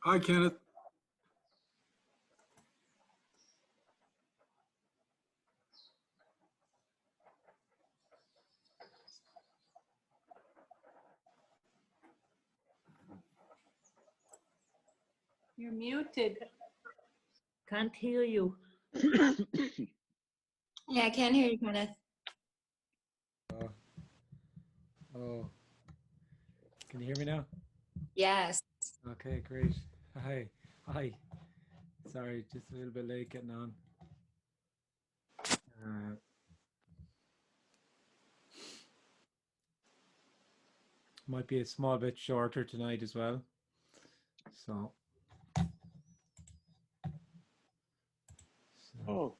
Hi, Kenneth. You're muted. Can't hear you. Yeah, I can't hear you, Kenneth. Oh, can you hear me now? Yes. Okay, great. Hi. Sorry, just a little bit late getting on. Might be a small bit shorter tonight as well. So. Oh.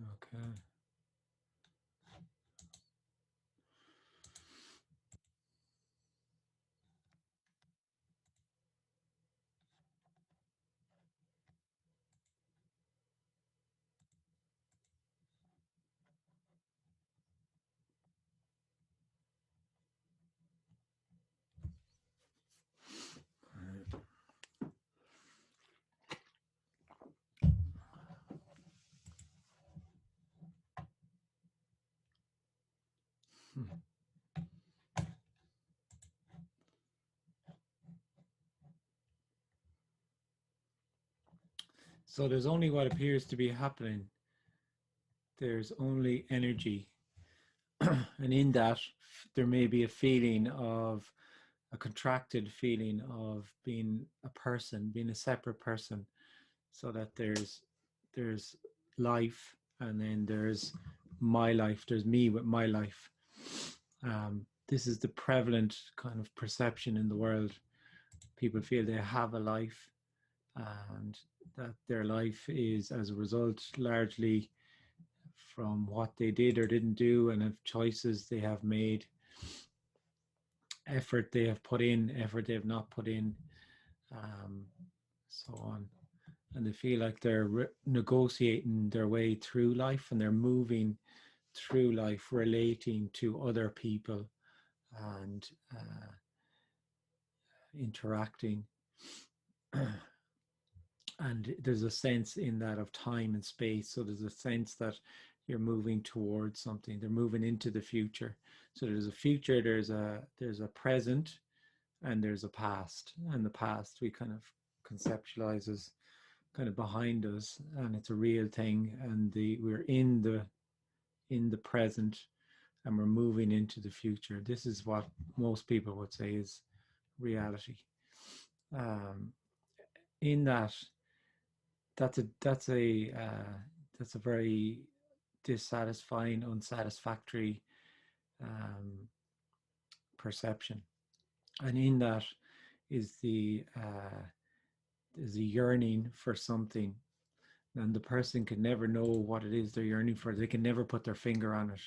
Okay. So there's only what appears to be happening. There's only energy. And in that, there may be a feeling of, a contracted feeling of being a person, being a separate person, so that there's life, and then there's my life, there's me with my life. This is the prevalent kind of perception in the world. People feel they have a life, and that their life is as a result largely from what they did or didn't do, and of choices they have made, effort they have put in, effort they have not put in, so on. And they feel like they're negotiating their way through life, and they're moving through life relating to other people and interacting. And there's a sense in that of time and space. So there's a sense that you're moving towards something. They're moving into the future. So there's a future, there's a present, and there's a past. And the past we kind of conceptualize as kind of behind us, and it's a real thing. And we're in the present, and we're moving into the future. This is what most people would say is reality. In that's a very dissatisfying, unsatisfactory perception. And in that is the yearning for something, and the person can never know what it is they're yearning for. They can never put their finger on it.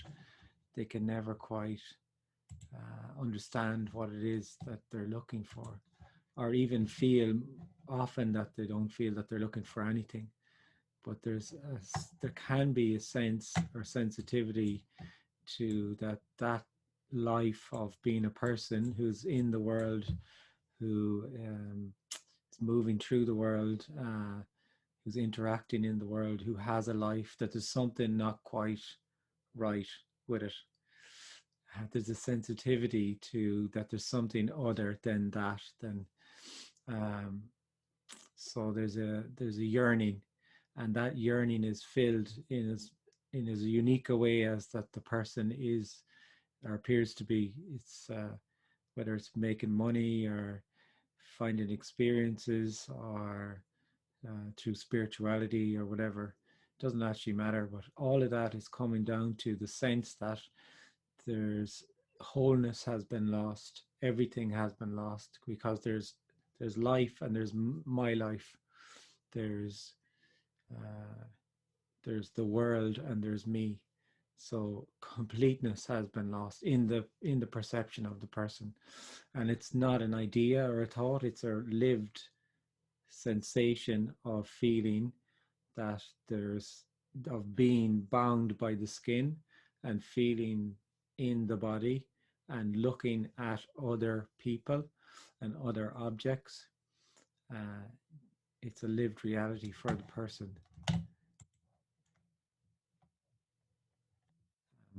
They can never quite understand what it is that they're looking for, or even feel often that they don't feel that they're looking for anything. But there can be a sense or sensitivity to that life of being a person who's in the world, who is moving through the world, who's interacting in the world, who has a life, that there's something not quite right with it. There's a sensitivity to that there's something other than that. So there's a yearning, and that yearning is filled in as unique a way as that the person is or appears to be. It's whether it's making money or finding experiences or through spirituality or whatever, it doesn't actually matter. But all of that is coming down to the sense that there's wholeness has been lost. Everything has been lost because there's life, and there's my life. There's the world, and there's me. So completeness has been lost in the perception of the person, and it's not an idea or a thought, it's a lived sensation of feeling that there's of being bound by the skin and feeling in the body and looking at other people and other objects. It's a lived reality for the person.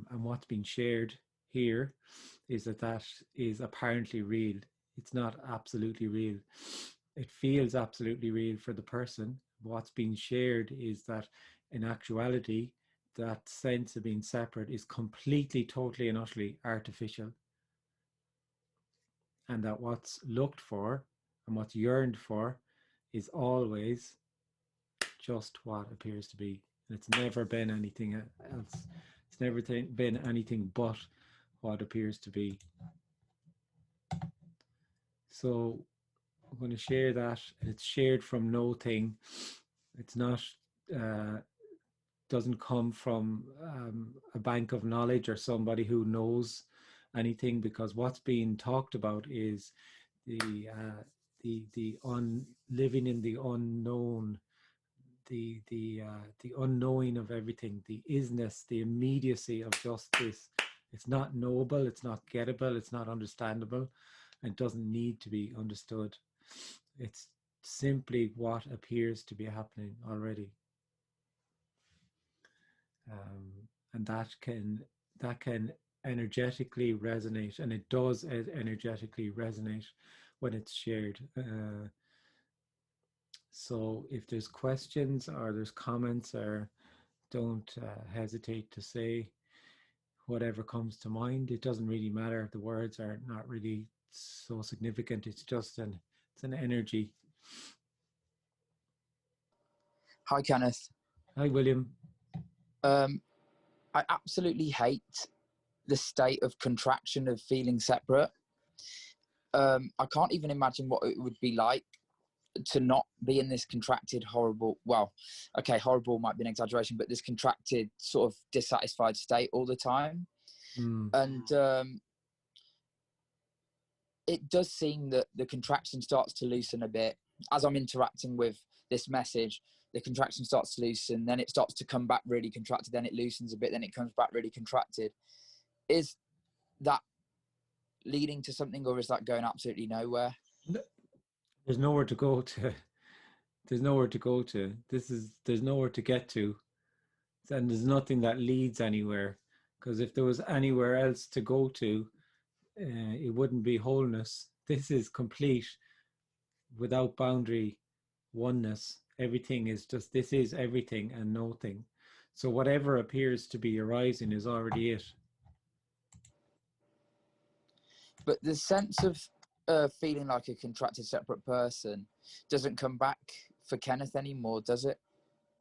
And what's been shared here is that that is apparently real. It's not absolutely real. It feels absolutely real for the person. What's being shared is that in actuality, that sense of being separate is completely, totally and utterly artificial. And that what's looked for and what's yearned for is always just what appears to be. And it's never been anything else. It's never been anything but what appears to be. So I'm going to share that. It's shared from no thing. It's not, doesn't come from a bank of knowledge or somebody who knows anything, because what's being talked about is the living in the unknown, the unknowing of everything, the isness, the immediacy of just this. It's not knowable, it's not gettable, it's not understandable, and doesn't need to be understood. It's simply what appears to be happening already, and that can energetically resonate, and it does energetically resonate when it's shared. So if there's questions or there's comments, or don't hesitate to say whatever comes to mind. It doesn't really matter. The words are not really so significant. It's just it's an energy. Hi, Kenneth. Hi, William. I absolutely hate the state of contraction of feeling separate. I can't even imagine what it would be like to not be in this contracted, horrible, well, okay, horrible might be an exaggeration, but this contracted sort of dissatisfied state all the time. And it does seem that the contraction starts to loosen a bit. As I'm interacting with this message, the contraction starts to loosen, then it starts to come back really contracted, then it loosens a bit, then it comes back really contracted. Is that leading to something, or is that going absolutely nowhere? There's nowhere to go to. There's nowhere to go to. There's nowhere to get to. And there's nothing that leads anywhere. Because if there was anywhere else to go to, it wouldn't be wholeness. This is complete, without boundary, oneness. Everything is just, this is everything and nothing. So whatever appears to be arising is already it. But the sense of feeling like a contracted separate person doesn't come back for Kenneth anymore, does it?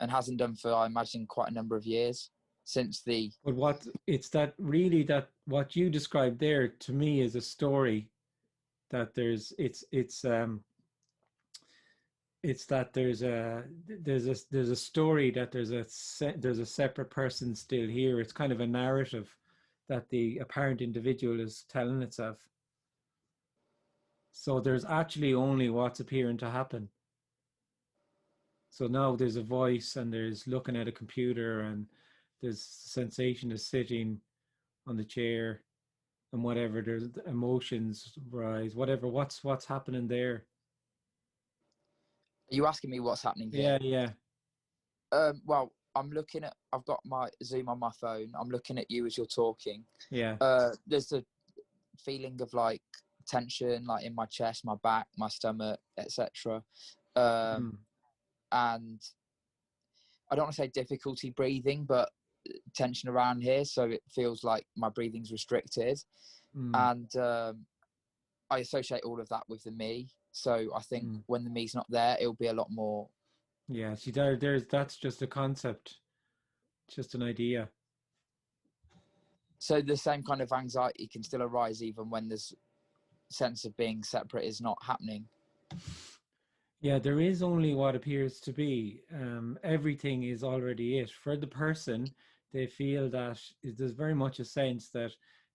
And hasn't done for, I imagine, quite a number of years since the... But that what you described there to me is a story that there's that there's a story that there's a separate person still here. It's kind of a narrative that the apparent individual is telling itself. So there's actually only what's appearing to happen. So now there's a voice, and there's looking at a computer, and there's sensation is sitting on the chair, and whatever, there's emotions rise, whatever, what's happening there. Are you asking me what's happening here? Yeah. Well, I've got my Zoom on my phone. I'm looking at you as you're talking. Yeah. There's a feeling of like tension, like in my chest, my back, my stomach, etc. And I don't want to say difficulty breathing, but tension around here. So it feels like my breathing's restricted. And I associate all of that with the me. So I think when the me's not there, it'll be a lot more. Yeah, see, that's just a concept, just an idea. So the same kind of anxiety can still arise even when this sense of being separate is not happening. Yeah, there is only what appears to be. Everything is already it. For the person, they feel that there's very much a sense that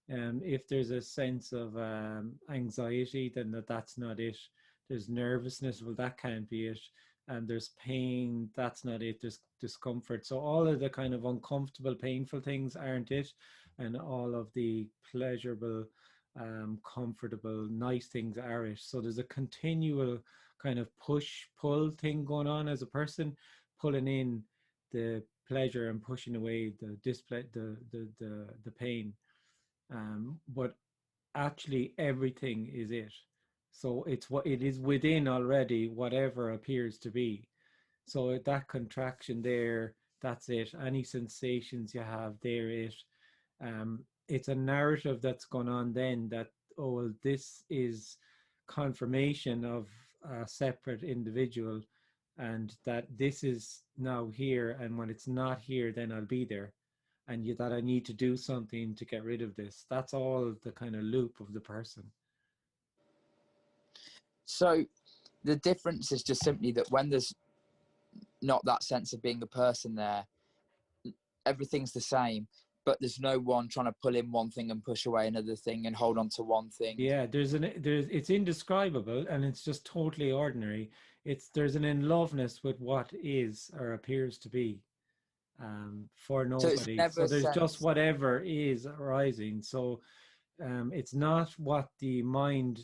if there's a sense of anxiety, then that's not it. There's nervousness, well, that can't be it. And there's pain, that's not it. There's discomfort. So all of the kind of uncomfortable, painful things aren't it. And all of the pleasurable, comfortable, nice things are it. So there's a continual kind of push-pull thing going on as a person, pulling in the pleasure and pushing away the display, the pain. But actually everything is it. So it's what it is within already, whatever appears to be. So that contraction there, that's it. Any sensations you have, there it. It's a narrative that's going on then that, oh, well, this is confirmation of a separate individual, and that this is now here, and when it's not here, then I'll be there, and that I need to do something to get rid of this. That's all the kind of loop of the person. So the difference is just simply that when there's not that sense of being a person there, everything's the same, but there's no one trying to pull in one thing and push away another thing and hold on to one thing. Yeah, it's indescribable, and it's just totally ordinary. There's an in loveness with what is or appears to be, for nobody. So there's just whatever is arising. So it's not what the mind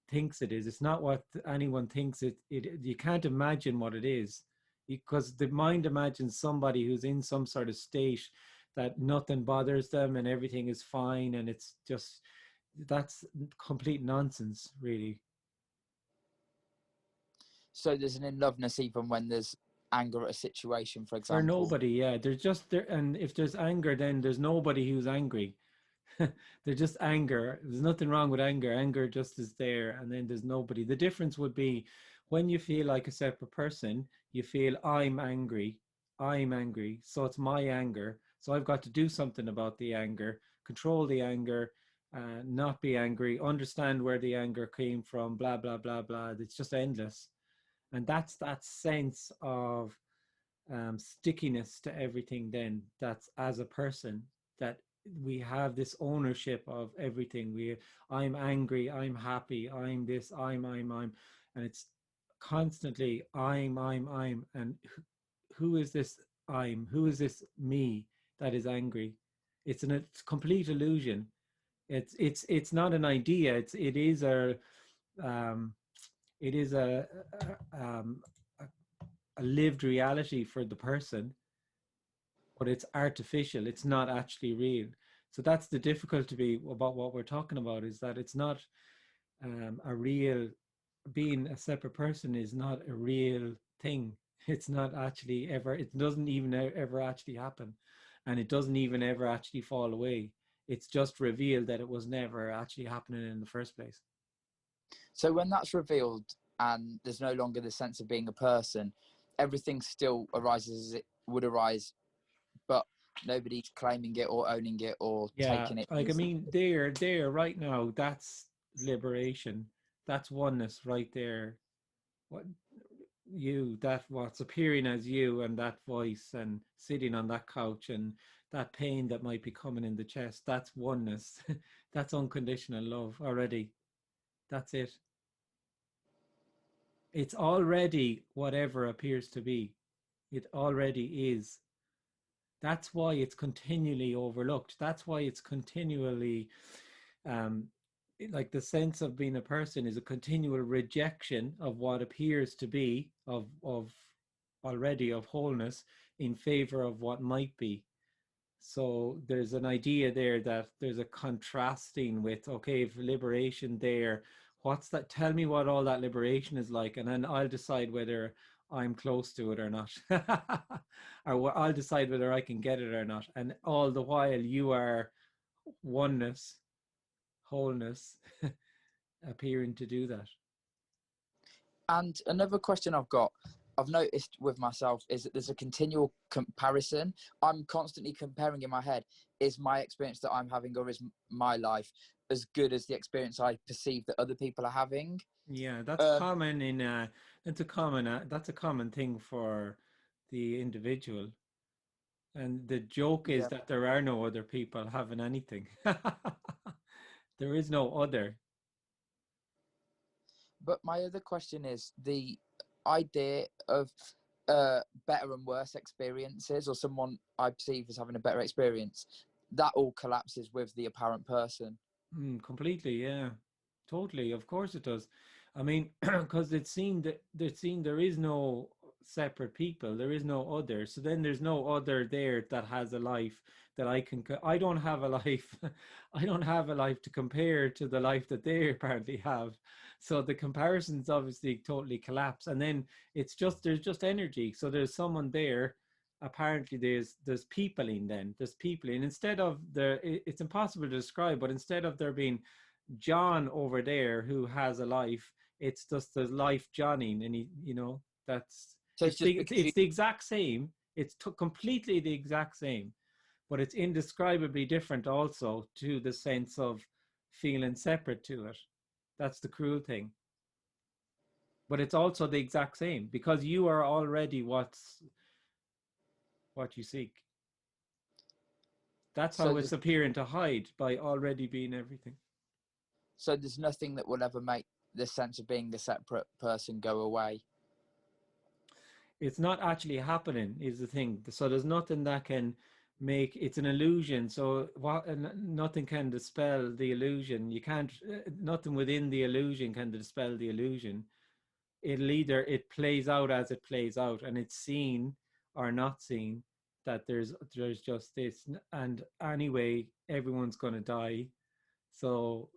thinks it is. It's not what anyone thinks it. You can't imagine what it is, because the mind imagines somebody who's in some sort of state that nothing bothers them and everything is fine, and it's just, that's complete nonsense, really. So there's an in loveness even when there's anger at a situation, for example. For nobody, yeah. There's just there, and if there's anger, then there's nobody who's angry. They're just anger. There's nothing wrong with anger. Anger just is there, and then there's nobody. The difference would be when you feel like a separate person, you feel I'm angry, so it's my anger. So I've got to do something about the anger, control the anger, not be angry, understand where the anger came from, blah, blah, blah, blah. It's just endless. And that's that sense of stickiness to everything then, that's as a person, that we have this ownership of everything. I'm angry, I'm happy, I'm this, I'm, and it's constantly I'm, and who is this I'm? Who is this me that is angry? It's a complete illusion. It's not an idea. It is a lived reality for the person, but it's artificial. It's not actually real. So that's the difficulty about what we're talking about, is that it's not a real, being a separate person is not a real thing. It's not actually ever, it doesn't even ever actually happen. And it doesn't even ever actually fall away. It's just revealed that it was never actually happening in the first place. So when that's revealed and there's no longer the sense of being a person, everything still arises as it would arise, but nobody's claiming it or owning it or taking it. Like, I mean, there right now, that's liberation. That's oneness right there. What's appearing as you, and that voice, and sitting on that couch, and that pain that might be coming in the chest, that's oneness. That's unconditional love already. That's it. It's already whatever appears to be. It already is. That's why it's continually overlooked. That's why it's continually, like, the sense of being a person is a continual rejection of what appears to be of already of wholeness in favor of what might be. So there's an idea there that there's a contrasting with, okay, if liberation there, what's that? Tell me what all that liberation is like, and then I'll decide whether I'm close to it or not. Or I'll decide whether I can get it or not. And all the while you are oneness, wholeness, appearing to do that. And another question I've noticed with myself is that there's a continual comparison. I'm constantly comparing in my head, is my experience that I'm having, or is my life as good as the experience I perceive that other people are having? Yeah, that's common in that's a common thing for the individual. And the joke is that there are no other people having anything. There is no other. But my other question is the idea of better and worse experiences, or someone I perceive as having a better experience, that all collapses with the apparent person. Completely, yeah. Totally, of course it does. I mean, because it's seen that there is no separate people, there is no other. So then there's no other there that has a life that I don't have a life. I don't have a life to compare to the life that they apparently have. So the comparisons obviously totally collapse. And then there's just energy. So there's someone there. Apparently there's peopling then. There's peopling. Instead of it's impossible to describe, but instead of there being John over there who has a life, it's just the life Johnning, and that's So it's the exact same. It's completely the exact same, but it's indescribably different also to the sense of feeling separate to it. That's the cruel thing. But it's also the exact same because you are already what you seek. That's how it's appearing to hide, by already being everything. So there's nothing that will ever make the sense of being a separate person go away. It's not actually happening, is the thing. So there's nothing that can make it's an illusion. So nothing can dispel the illusion. You can't. Nothing within the illusion can dispel the illusion. It plays out as it plays out, and it's seen or not seen that there's just this. And anyway, everyone's going to die. So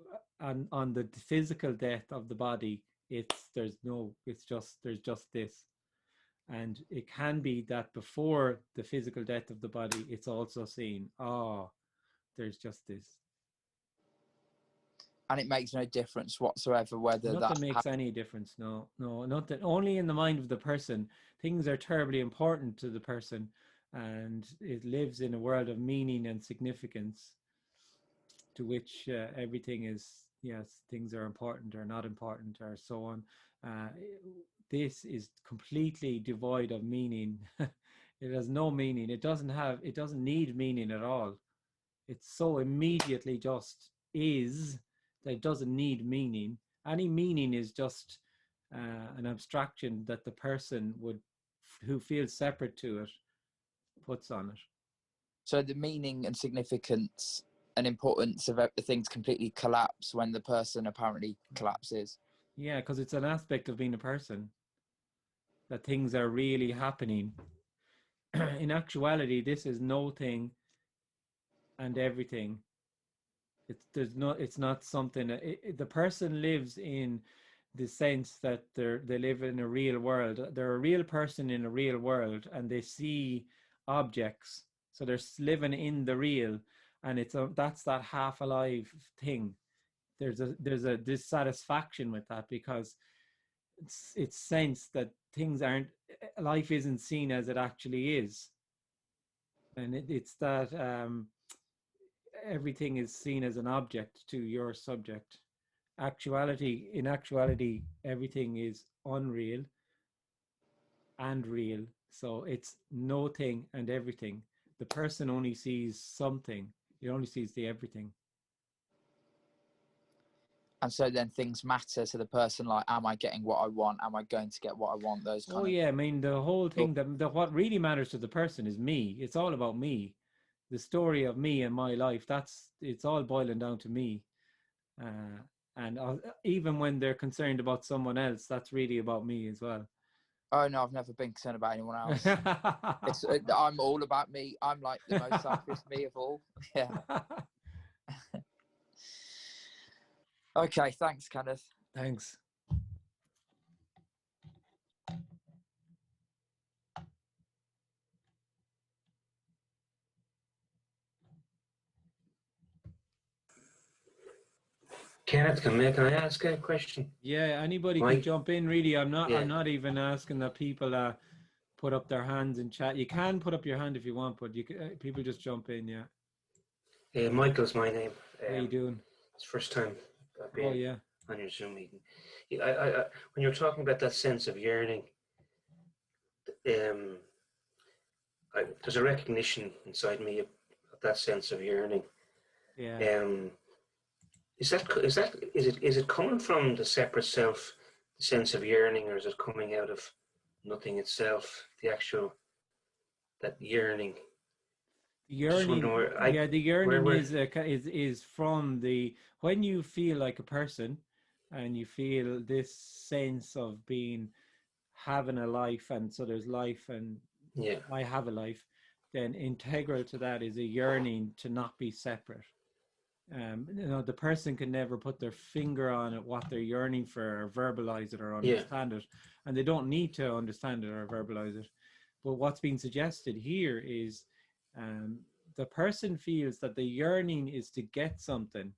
on the physical death of the body, there's just this. And it can be that before the physical death of the body, it's also seen, there's just this. And it makes no difference whatsoever whether Nothing makes any difference. No, nothing. Only in the mind of the person. Things are terribly important to the person, and it lives in a world of meaning and significance, to which everything is, yes, things are important or not important or so on. This is completely devoid of meaning. It has no meaning. It doesn't need meaning at all. It's so immediately just is that it doesn't need meaning. Any meaning is just an abstraction that the person who feels separate to it puts on it. So the meaning and significance and importance of things completely collapse when the person apparently collapses. Yeah, because it's an aspect of being a person, that things are really happening. In actuality, this is no thing and everything. It's not something. The person lives in the sense that they live in a real world. They're a real person in a real world, and they see objects. So they're living in the real, and that's that half alive thing. There's a dissatisfaction with that, because it's sense that life isn't seen as it actually is, and it's that everything is seen as an object to your subject. In actuality, everything is unreal and real. So it's no thing and everything. The person only sees something. He only sees the everything. And so then things matter to the person, like, am I getting what I want? Am I going to get what I want? Those kind of... Yeah, I mean, the whole thing, what really matters to the person is me. It's all about me. The story of me and my life, it's all boiling down to me. And even when they're concerned about someone else, that's really about me as well. Oh no, I've never been concerned about anyone else. I'm all about me. I'm like the most selfish me of all. Yeah. Okay, thanks, Kenneth. Thanks. Kenneth, can I ask a question? Yeah, anybody can jump in. Really, I'm not even asking that people put up their hands in chat. You can put up your hand if you want, but people just jump in. Yeah. Michael's my name. How you doing? It's the first time I've been on your Zoom meeting. I when you're talking about that sense of yearning, there's a recognition inside me of that sense of yearning. Yeah. Is it coming from the separate self, the sense of yearning, or is it coming out of nothing itself, the actual, that yearning? Just Yearning, wondering where the yearning where is from the, when you feel like a person and you feel this sense of being, having a life, and so there's life and yeah, I have a life, then integral to that is a yearning to not be separate. The person can never put their finger on it, what they're yearning for, or verbalize it, or understand it, and they don't need to understand it or verbalize it. But what's being suggested here is, the person feels that the yearning is to get something.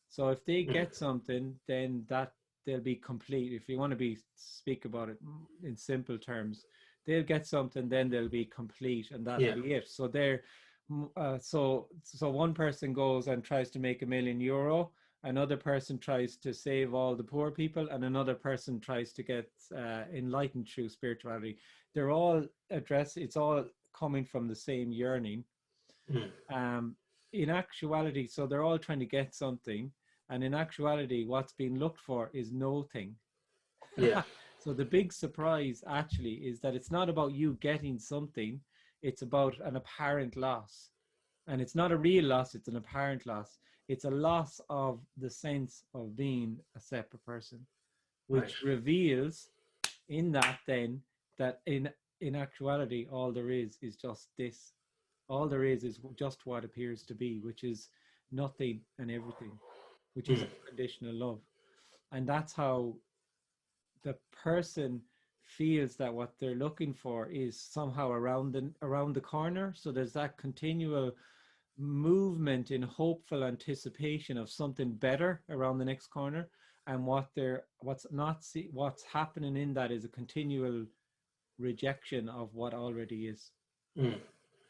So if they get something, then that they'll be complete. If you want to speak about it in simple terms, they'll get something, then they'll be complete, and that'll be it. So they're so one person goes and tries to make €1 million, another person tries to save all the poor people, and another person tries to get enlightened through spirituality. They're all it's all coming from the same yearning. In actuality, so they're all trying to get something, and in actuality what's being looked for is no thing. So the big surprise actually is that it's not about you getting something, it's about an apparent loss. And it's not a real loss, it's an apparent loss. It's a loss of the sense of being a separate person, which reveals in that then that in actuality all there is just this. All there is just what appears to be, which is nothing and everything, which is unconditional love. And that's how the person feels that what they're looking for is somehow around the corner. So there's that continual movement in hopeful anticipation of something better around the next corner. And what's happening in that is a continual rejection of what already is.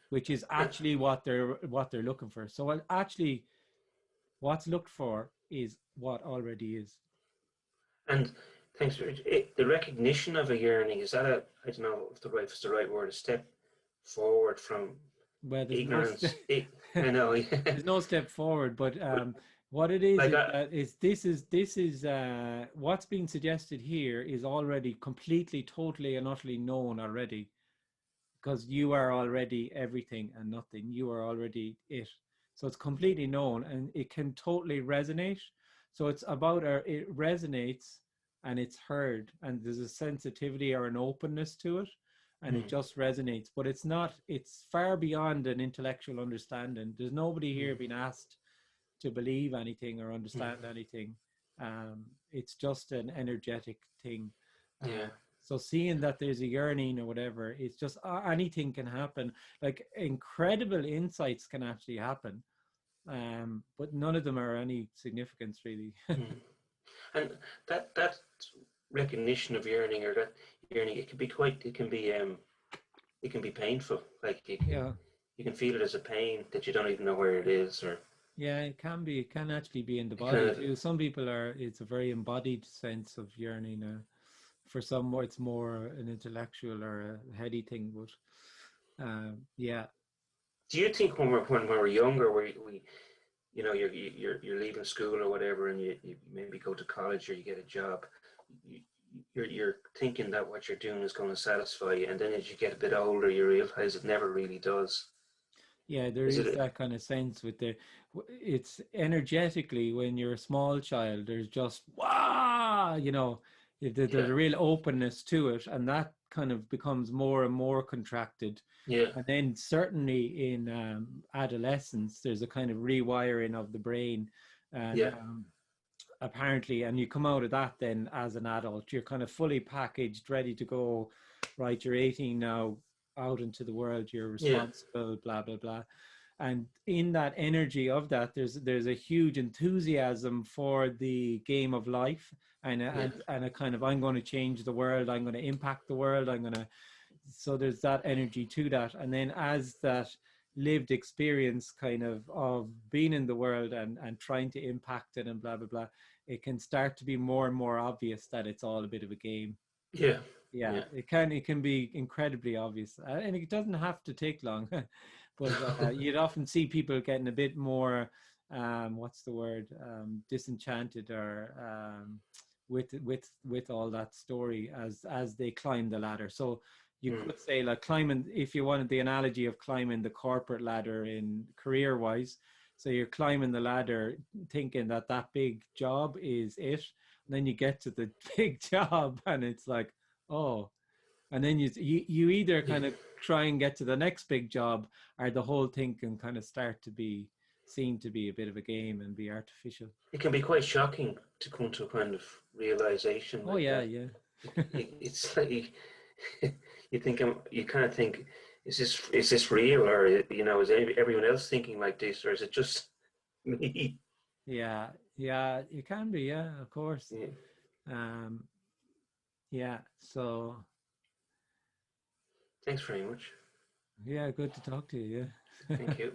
Which is actually what they're looking for. So actually, what's looked for is what already is. And thanks for the recognition of a yearning. Is that I don't know if it's the right word, a step forward from ignorance? I know. There's no step forward, but what it is, this is what's being suggested here is already completely, totally, and utterly known already. Because you are already everything and nothing. You are already it. So it's completely known, and it can totally resonate. So it's about it resonates and it's heard, and there's a sensitivity or an openness to it, and it just resonates. But it's far beyond an intellectual understanding. There's nobody here being asked to believe anything or understand anything. It's just an energetic thing. So seeing that there's a yearning or whatever, it's just anything can happen. Like incredible insights can actually happen, but none of them are any significance really. And that recognition of yearning, or that yearning, it can be painful. Like you can feel it as a pain that you don't even know where it is, or it can actually be in the body too. Some people it's a very embodied sense of yearning. For some, it's more an intellectual or a heady thing, but Do you think when we're younger, we you're leaving school or whatever, and you maybe go to college or you get a job, you're thinking that what you're doing is going to satisfy you, and then as you get a bit older, you realize it never really does. Yeah, there is that kind of sense with it's energetically when you're a small child, there's just there's a real openness to it, and that kind of becomes more and more contracted. And then certainly in adolescence, there's a kind of rewiring of the brain, and apparently, and you come out of that then as an adult, you're kind of fully packaged, ready to go. Right, you're 18 now, out into the world, you're responsible, blah blah blah. And in that energy of that, there's a huge enthusiasm for the game of life, and a kind of, I'm going to change the world, I'm going to impact the world, so there's that energy to that. And then as that lived experience kind of being in the world and trying to impact it and blah blah blah, it can start to be more and more obvious that it's all a bit of a game. Yeah, Yeah. it can be incredibly obvious, and it doesn't have to take long. But you'd often see people getting a bit more, what's the word, disenchanted, or with all that story as they climb the ladder. So you could say, like, climbing, if you wanted the analogy of climbing the corporate ladder in career wise. So you're climbing the ladder thinking that that big job is it. And then you get to the big job and it's like, oh, and then you either kind of try and get to the next big job, or the whole thing can kind of start to be seen to be a bit of a game and be artificial. It can be quite shocking to come to a kind of realization Oh like yeah, that. yeah. It's like you kind of think, is this real, or is everyone else thinking like this, or is it just me? Yeah, yeah, it can be, yeah, of course. Yeah. Yeah, so Thanks very much. yeah, good to talk to you. Yeah. Thank you.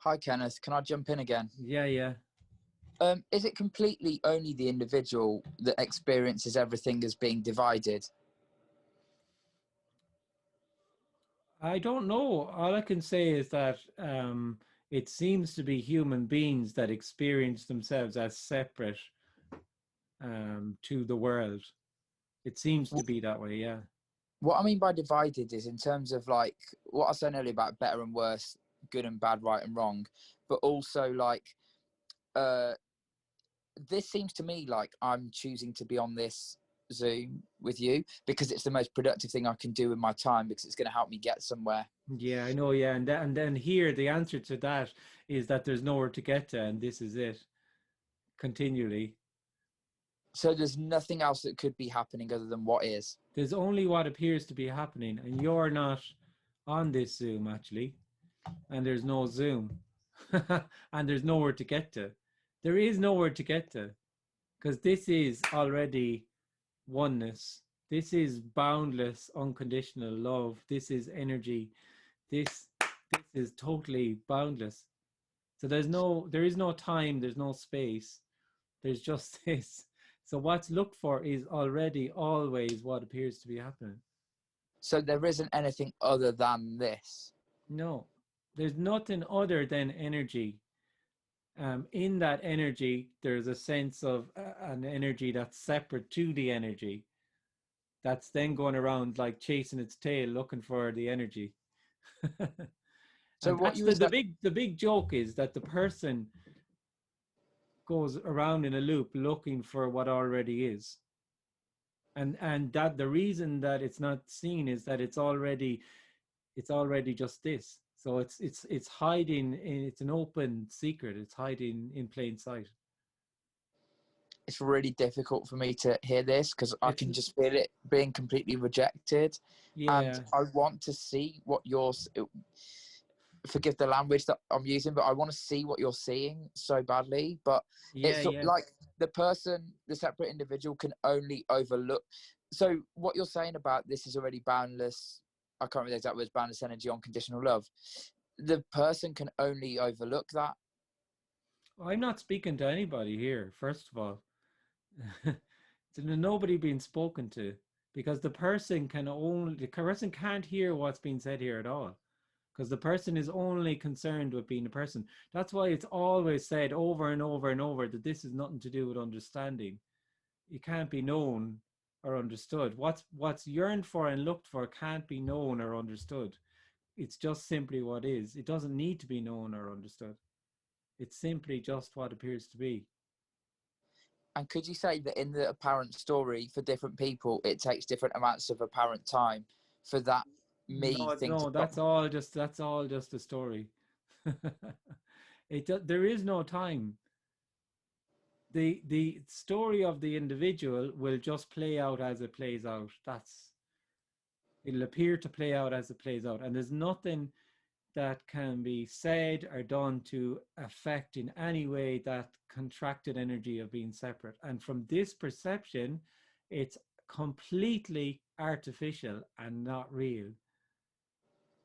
Hi, Kenneth. Can I jump in again? Yeah, yeah. Is it completely only the individual that experiences everything as being divided? I don't know. All I can say is that it seems to be human beings that experience themselves as separate to the world. It seems to be that way, yeah. What I mean by divided is in terms of like what I was saying earlier about better and worse, good and bad, right and wrong, but also like this seems to me like I'm choosing to be on this Zoom with you because it's the most productive thing I can do in my time because it's going to help me get somewhere. Yeah, I know, yeah. And then here the answer to that is that there's nowhere to get to, and this is it. Continually. So there's nothing else that could be happening other than what is. There's only what appears to be happening, and you're not on this Zoom actually, and there's no Zoom. And there's nowhere to get to. There is nowhere to get to, because this is already oneness. This is boundless, unconditional love. This is energy. This is totally boundless. So there is no time, there's no space. There's just this. So what's looked for is already always what appears to be happening. So there isn't anything other than this. No, there's nothing other than energy. In that energy, there's a sense of an energy that's separate to the energy, that's then going around like chasing its tail, looking for the energy. So And what that's you were the big joke is that the person goes around in a loop looking for what already is. And that the reason that it's not seen is that it's already just this. So it's hiding it's an open secret. It's hiding in plain sight. it's really difficult for me to hear this because I can just feel it being completely rejected. Yeah. And I want to see what you're, forgive the language that I'm using, but I want to see what you're seeing so badly. But it's like the person, the separate individual can only overlook. So what you're saying about this is already boundless. I can't remember the exact words, boundless energy, unconditional love. The person can only overlook that. I'm not speaking to anybody here, first of all. There's nobody being spoken to, because the person can't hear what's being said here at all, because the person is only concerned with being a person. That's why it's always said over and over and over that this is nothing to do with understanding. It can't be known or understood. What's yearned for and looked for can't be known or understood. It's just simply what is. It doesn't need to be known or understood. It's simply just what appears to be. And could you say that in the apparent story for different people, it takes different amounts of apparent time for that No, that's all just a story. There is no time. The story of the individual will just play out as it plays out. It'll appear to play out as it plays out, and there's nothing that can be said or done to affect in any way that contracted energy of being separate. And from this perception, it's completely artificial and not real.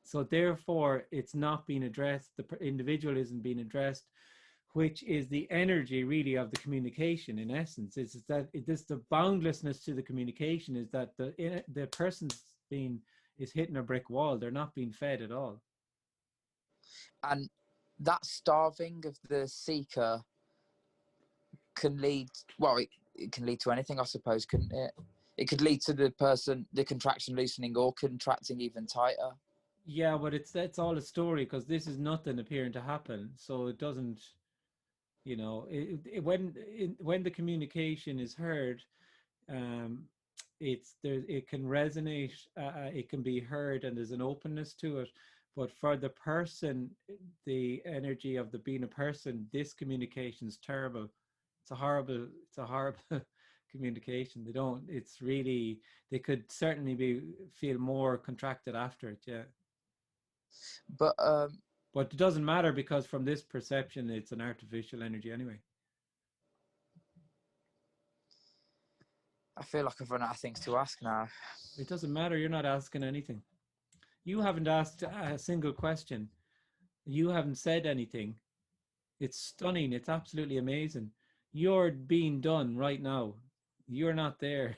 So therefore, it's not being addressed. The individual isn't being addressed. which is the energy really of the communication in essence. Is that it is the boundlessness to the communication, is that the person's is hitting a brick wall. They're not being fed at all. And that starving of the seeker can lead, well, it can lead to anything, I suppose, couldn't it? It could lead to the contraction loosening or contracting even tighter. Yeah, but that's all a story, because this is nothing appearing to happen. So it doesn't, when the communication is heard, it can resonate, it can be heard, and there's an openness to it. But for the person, the energy of being a person, this communication is terrible. It's a horrible communication. They could certainly feel more contracted after it. Yeah. But it doesn't matter, because from this perception, it's an artificial energy anyway. I feel like I've run out of things to ask now. It doesn't matter. You're not asking anything. You haven't asked a single question. You haven't said anything. It's stunning. It's absolutely amazing. You're being done right now. You're not there.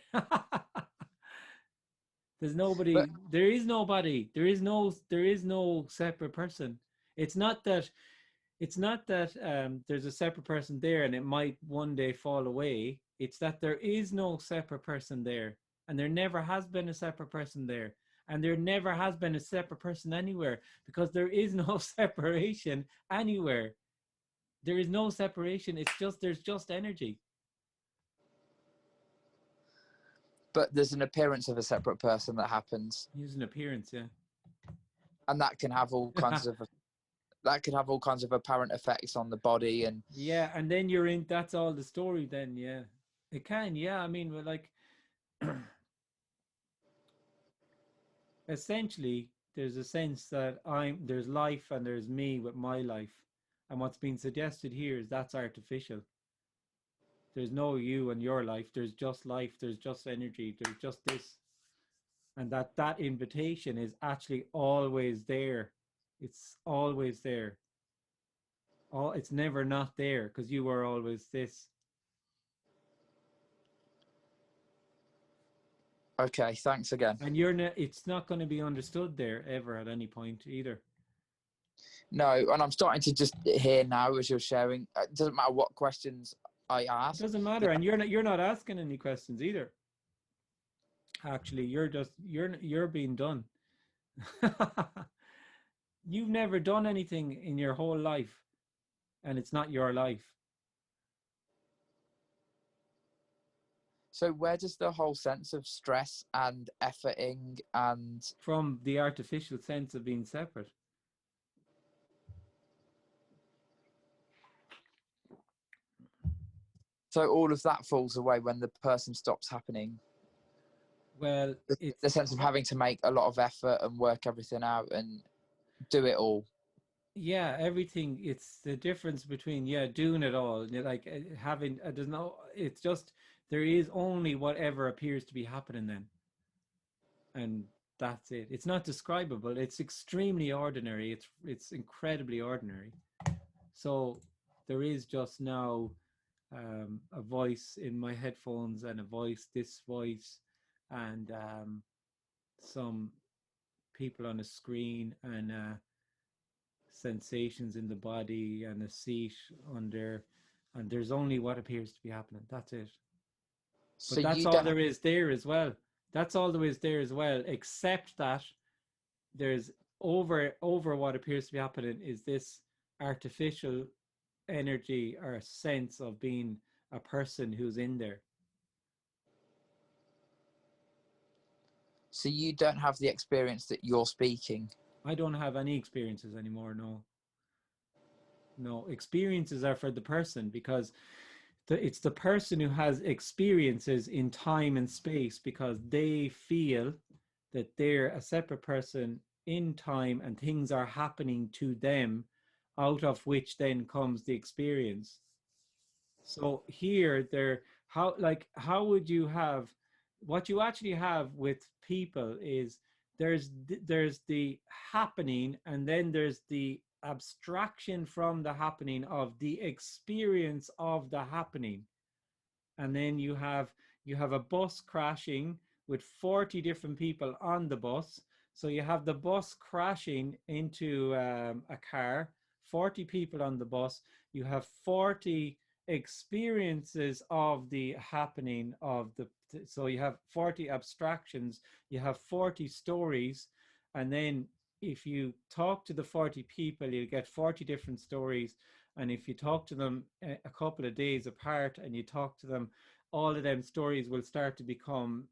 There's nobody. But, there is nobody. There is no separate person. It's not that there's a separate person there and it might one day fall away. It's that there is no separate person there, and there never has been a separate person there, and there never has been a separate person anywhere, because there is no separation anywhere. There is no separation. There's just energy. But there's an appearance of a separate person that happens. Use an appearance, yeah. And that can have all kinds of apparent effects on the body. And yeah, and then that's all the story then. Yeah, it can. Yeah, I mean, like essentially there's a sense that there's life and there's me with my life, and what's being suggested here is that's artificial. There's no you and your life. There's just life. There's just energy. There's just this, and that invitation is actually always there. It's always there. It's never not there, because you are always this. okay, thanks again. And it's not going to be understood there ever at any point either. No, and I'm starting to just hear now as you're sharing. It doesn't matter what questions I ask. It doesn't matter, and you're not asking any questions either. Actually, you're being done. You've never done anything in your whole life, and it's not your life. So where does the whole sense of stress and efforting and... From the artificial sense of being separate. So all of that falls away when the person stops happening? Well, the sense of having to make a lot of effort and work everything out and do it all. Yeah, everything. It's the difference between doing it all, like having. It's just there is only whatever appears to be happening then, and that's it. It's not describable. It's extremely ordinary. It's incredibly ordinary. So there is just now a voice in my headphones, and this voice, and some people on a screen, and sensations in the body, and a seat under, and there's only what appears to be happening. That's it. But So that's all there is there as well. That's all there is there as well, except that there's over what appears to be happening is this artificial energy or sense of being a person who's in there. So you don't have the experience that you're speaking? I don't have any experiences anymore, no. Experiences are for the person, because it's the person who has experiences in time and space, because they feel that they're a separate person in time and things are happening to them, out of which then comes the experience. So here, how would you have, what you actually have with people is there's the happening, and then there's the abstraction from the happening, of the experience of the happening. And then you have a bus crashing with 40 different people on the bus. So you have the bus crashing into a car, 40 people on the bus. You have 40 experiences of the happening of the, so you have 40 abstractions, you have 40 stories, and then if you talk to the 40 people, you get 40 different stories. And if you talk to them a couple of days apart and you talk to them, all of them stories will start to become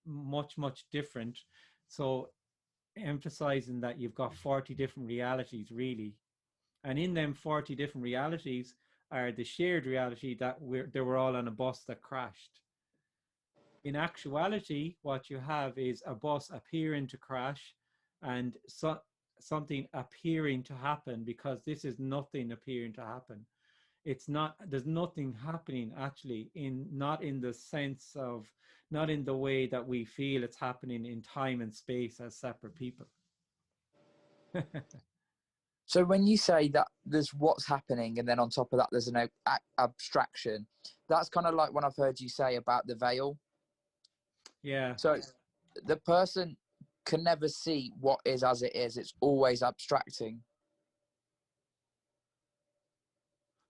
much, much different. So emphasizing that you've got 40 different realities, really. And in them 40 different realities are the shared reality that they were all on a bus that crashed. In actuality, what you have is a bus appearing to crash and something appearing to happen, because this is nothing appearing to happen. It's not, there's nothing happening actually, not in the sense of, not in the way that we feel it's happening in time and space as separate people. So when you say that there's what's happening and then on top of that there's an abstraction, that's kind of like when I've heard you say about the veil. Yeah. So the person can never see what is as it is. It's always abstracting.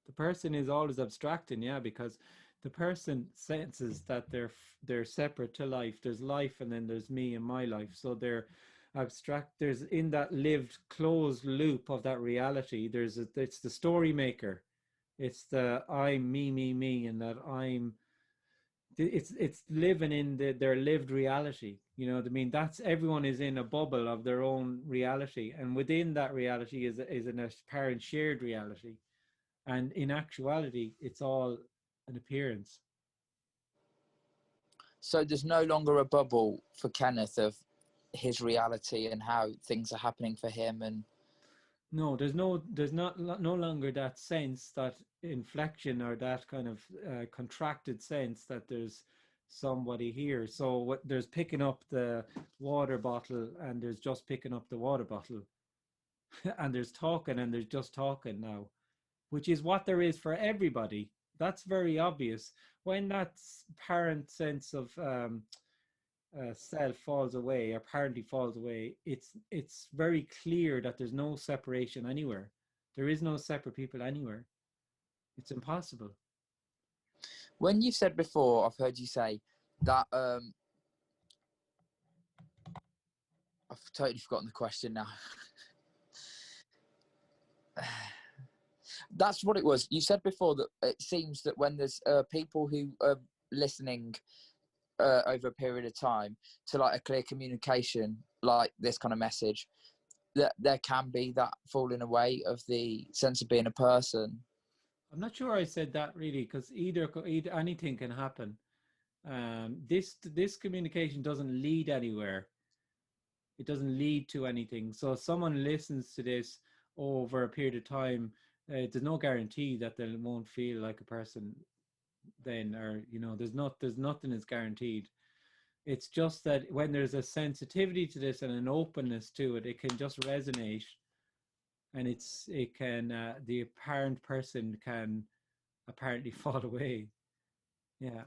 The person is always abstracting, yeah, because the person senses that they're separate to life. There's life and then there's me and my life. So they're abstract. There's, in that lived closed loop of that reality, it's the story maker. It's the I'm me, and that it's living in their lived reality. You know what I mean? That's, everyone is in a bubble of their own reality, and within that reality is an apparent shared reality. And in actuality, it's all an appearance. So there's no longer a bubble for Kenneth of his reality and how things are happening for him. And no, there's no longer that sense, that inflection, or that kind of contracted sense that there's somebody here. So what, there's picking up the water bottle and there's just picking up the water bottle and there's talking and there's just talking now, which is what there is for everybody. That's very obvious. When that apparent sense of self falls away, apparently falls away, it's very clear that there's no separation anywhere. There is no separate people anywhere. It's impossible. when you said before, I've heard you say that I've totally forgotten the question now. That's what it was. You said before that it seems that when there's people who are listening over a period of time to like a clear communication, like this kind of message, that there can be that falling away of the sense of being a person. I'm not sure I said that really, because either anything can happen. This communication doesn't lead anywhere. It doesn't lead to anything. So if someone listens to this over a period of time, there's no guarantee that they won't feel like a person then, or you know, there's nothing is guaranteed. It's just that when there's a sensitivity to this and an openness to it, it can just resonate, and the apparent person can apparently fall away. Yeah.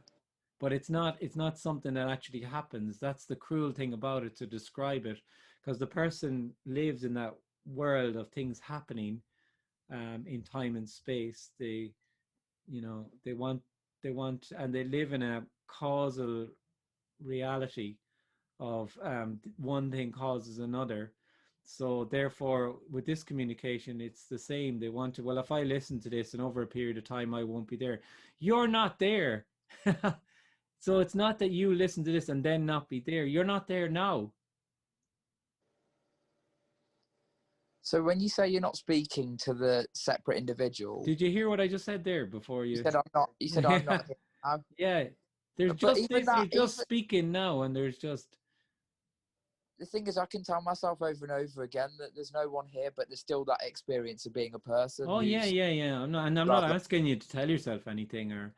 But it's not something that actually happens. That's the cruel thing about it, to describe it, because the person lives in that world of things happening in time and space. They want, and they live in a causal reality of one thing causes another. So therefore, with this communication, it's the same. They want to, well, if I listen to this and over a period of time, I won't be there. You're not there. So it's not that you listen to this and then not be there. You're not there now. So when you say you're not speaking to the separate individual, Did you hear what I just said there before you? you said I'm not. You said I'm not. Yeah. There's But just even this. that, You're just speaking now, and there's just. The thing is, I can tell myself over and over again that there's no one here, but there's still that experience of being a person. Oh yeah. I'm not rather- asking you to tell yourself anything, or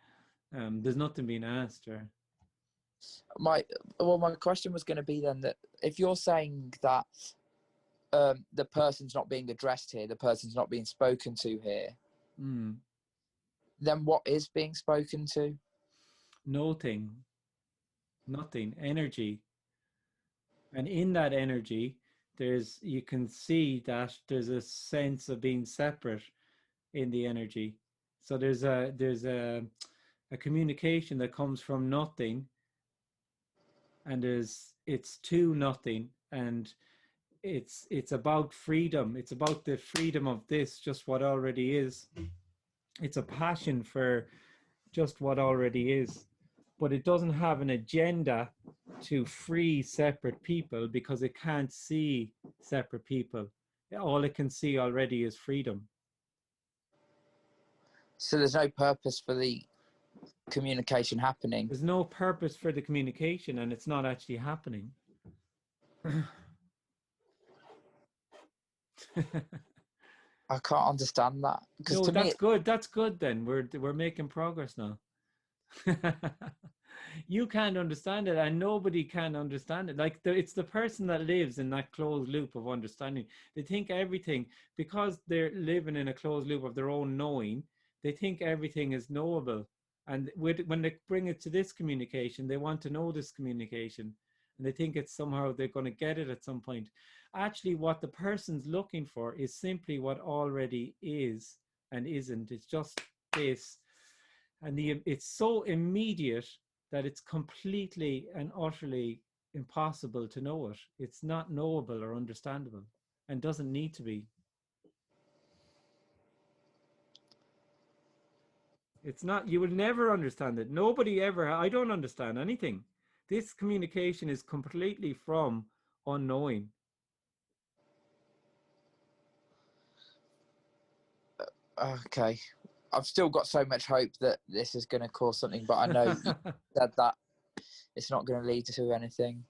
there's nothing being asked, or. My question was going to be then that if you're saying that the person's not being addressed here, the person's not being spoken to here, then what is being spoken to? Nothing, energy. And in that energy, you can see that there's a sense of being separate in the energy. So there's a communication that comes from nothing, and it's to nothing, and it's about freedom. It's about the freedom of this, just what already is. It's a passion for just what already is, but it doesn't have an agenda to free separate people, because it can't see separate people. All it can see already is freedom. So there's no purpose for the communication happening. There's no purpose for the communication, and it's not actually happening. I can't understand that. No, to that's me, good. That's good then. We're making progress now. You can't understand it, and nobody can understand it. Like it's the person that lives in that closed loop of understanding. They think everything, because they're living in a closed loop of their own knowing, they think everything is knowable. And when they bring it to this communication, they want to know this communication, and they think it's somehow they're going to get it at some point. Actually, what the person's looking for is simply what already is and isn't. It's just this. And it's so immediate that it's completely and utterly impossible to know it. It's not knowable or understandable, and doesn't need to be. It's not, you will never understand it. Nobody ever, I don't understand anything. This communication is completely from unknowing. okay, I've still got so much hope that this is going to cause something, but I know you said that it's not going to lead to anything.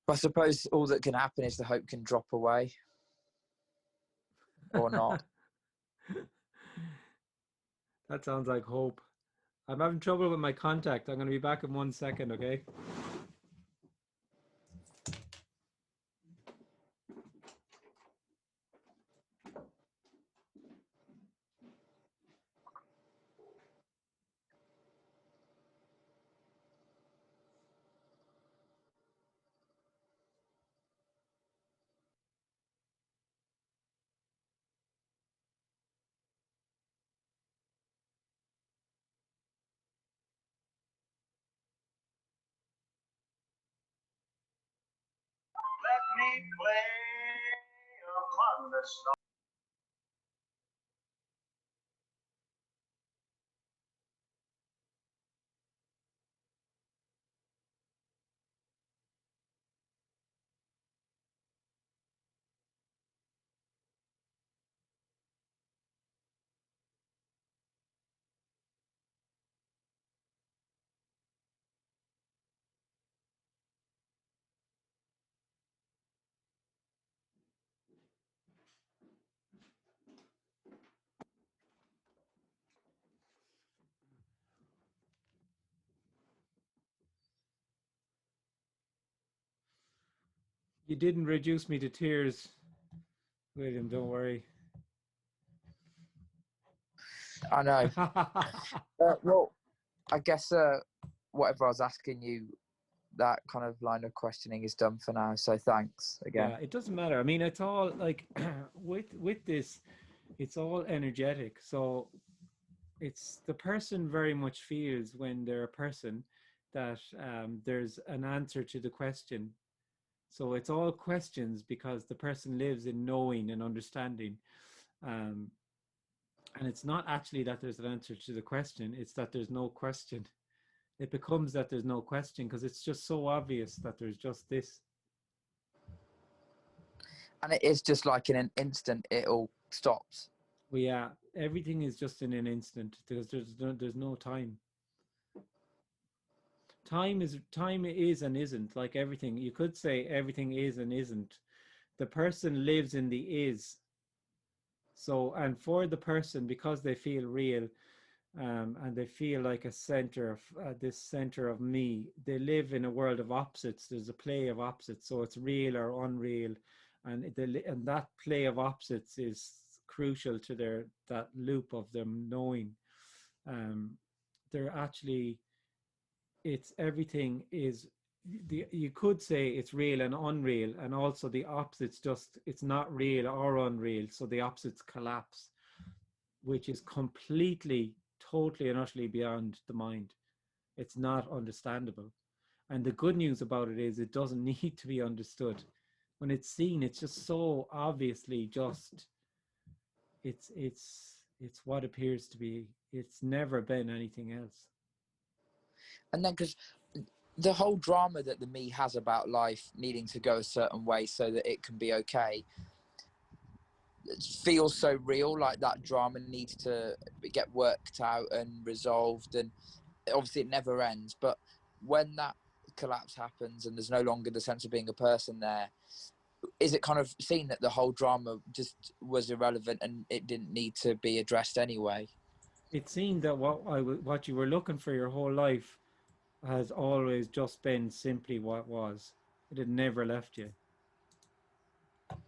But I suppose all that can happen is the hope can drop away, or not. That sounds like hope. I'm having trouble with my contact. I'm going to be back in 1 second, okay? Let me play among the stars. You didn't reduce me to tears, William, don't worry. I know. Well, I guess whatever I was asking you, that kind of line of questioning is done for now. So thanks again. Yeah, it doesn't matter. I mean, it's all like with this, it's all energetic. So it's the person very much feels when they're a person that there's an answer to the question. So it's all questions because the person lives in knowing and understanding. And it's not actually that there's an answer to the question, it's that there's no question. It becomes that there's no question because it's just so obvious that there's just this. And it is just like in an instant, it all stops. Well, yeah, everything is just in an instant because there's no time. Time is and isn't, like everything. You could say everything is and isn't. The person lives in the is. So, and for the person, because they feel real, and they feel like a center of this center of me. They live in a world of opposites. There's a play of opposites, so it's real or unreal, and and that play of opposites is crucial to that loop of them knowing. They're actually, it's everything is you could say it's real and unreal, and also the opposites, just it's not real or unreal, so the opposites collapse, which is completely, totally and utterly beyond the mind. It's not understandable. And the good news about it is it doesn't need to be understood. When it's seen, it's just so obviously just, it's what appears to be. It's never been anything else. And then, because the whole drama that the me has about life needing to go a certain way so that it can be okay, it feels so real. Like that drama needs to get worked out and resolved, and obviously it never ends. But when that collapse happens and there's no longer the sense of being a person there, is it kind of seen that the whole drama just was irrelevant and it didn't need to be addressed anyway? It seemed that what you were looking for your whole life has always just been simply what was. It had never left you.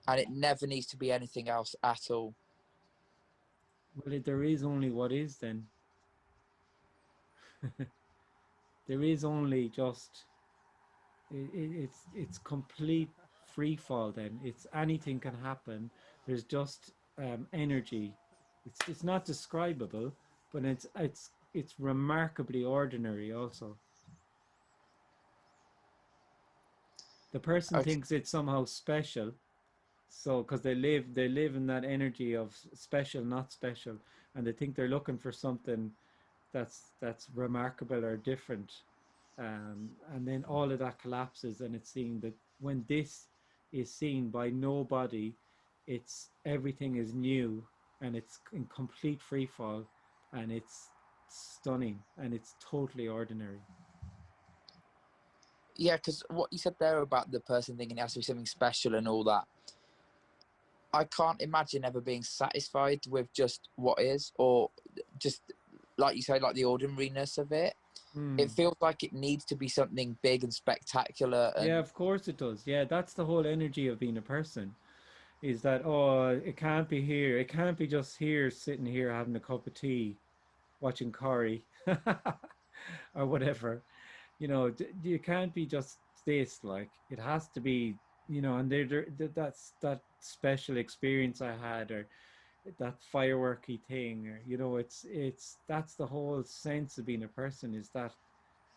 And it never needs to be anything else at all. Well, there is only what is then. There is only just, it's complete free fall then. It's anything can happen. There's just energy. It's not describable, but it's remarkably ordinary also. The person thinks it's somehow special, so because they live in that energy of special, not special, and they think they're looking for something that's remarkable or different, and then all of that collapses, and it's seen that when this is seen by nobody, it's everything is new, and it's in complete free fall, and it's stunning, and it's totally ordinary. Yeah, because what you said there about the person thinking it has to be something special and all that, I can't imagine ever being satisfied with just what is, or just like you say, like the ordinariness of it. It feels like it needs to be something big and spectacular. And Yeah, of course it does. Yeah, that's the whole energy of being a person, is that, oh, it can't be here. It can't be just here, sitting here having a cup of tea, watching Corey or whatever. You can't be just this, like, it has to be, and that's that special experience I had, or that fireworky thing, or, that's the whole sense of being a person, is that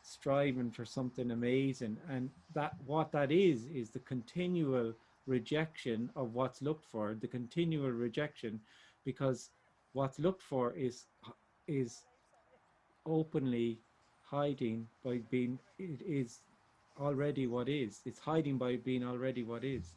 striving for something amazing, and that what that is the continual rejection of what's looked for, the continual rejection, because what's looked for is openly hiding by being, it is already what is, it's hiding by being already what is.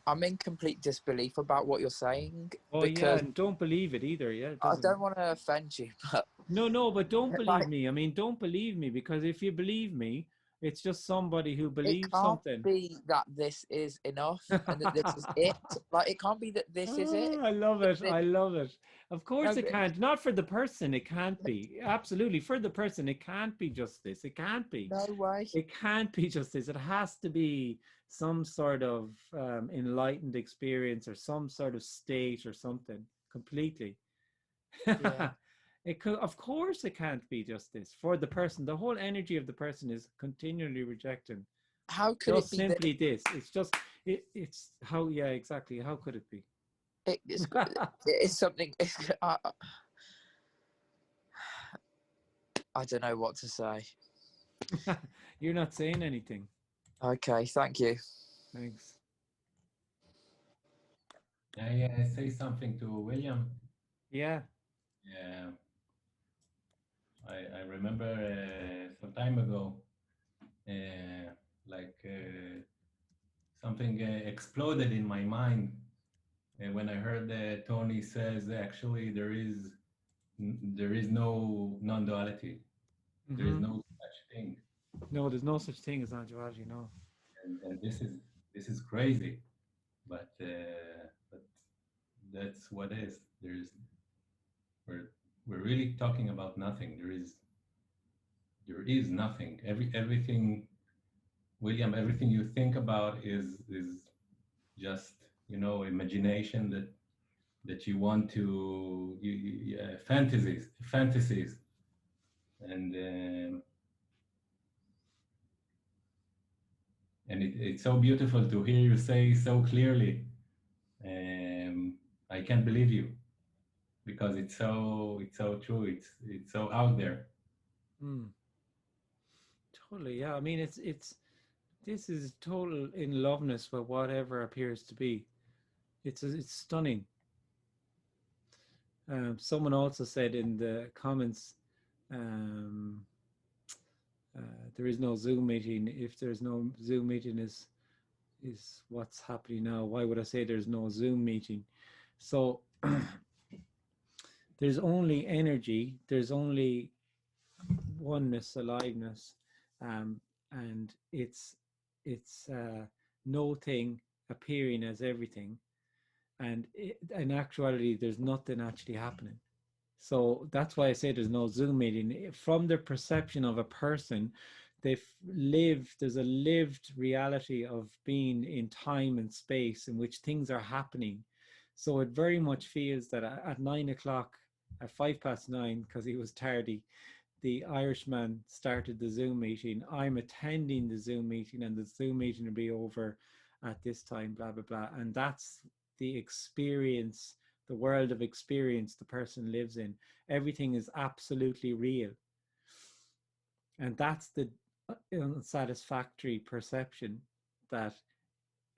I'm in complete disbelief about what you're saying, Oh yeah, because and don't believe it either. Yeah, it I doesn't. don't want to offend you, but No, but don't believe like, me. I mean, don't believe me, because if you believe me, it's just somebody who it believes can't something. be that this is enough and that this is it. Like, it can't be that this is it. I love it. I love it. Of course No, it can't. Not for the person, it can't be. Absolutely. For the person, it can't be just this. It can't be. no way. It can't be just this. It has to be some sort of enlightened experience, or some sort of state, or something completely. Yeah. It could, of course, it can't be just this. For the person, the whole energy of the person is continually rejecting. How could Just it be simply this? It's just it's how, yeah, exactly. How could it be? that it's something? I don't know what to say. You're not saying anything. Okay, thank you. Thanks. I say something to William. Yeah. Yeah, I remember some time ago, like something exploded in my mind when I heard Tony says actually there is no non-duality. There is no such thing. No, there's no such thing as non-duality. No. And this is crazy, but that's what is. we're really talking about nothing. There is nothing. Everything, William, everything you think about is just, you know, imagination that you want to, fantasies, and it's so beautiful to hear you say so clearly, I can't believe you, because it's so true. It's so out there. Mm, totally. Yeah. I mean, this is total in loveness with whatever appears to be. It's stunning. Someone also said in the comments, um, there is no Zoom meeting. If there's no Zoom meeting, is what's happening now. Why would I say there's no Zoom meeting? So there's only energy. There's only oneness, aliveness, and it's no thing appearing as everything, and in actuality there's nothing actually happening. So that's why I say there's no Zoom meeting. From the perception of a person, there's a lived reality of being in time and space in which things are happening. So it very much feels that at 9 o'clock, at 9:05, because he was tardy, the Irishman started the Zoom meeting. I'm attending the Zoom meeting, and the Zoom meeting will be over at this time, blah, blah, blah. And that's the experience, the world of experience the person lives in. Everything is absolutely real. And that's the unsatisfactory perception, that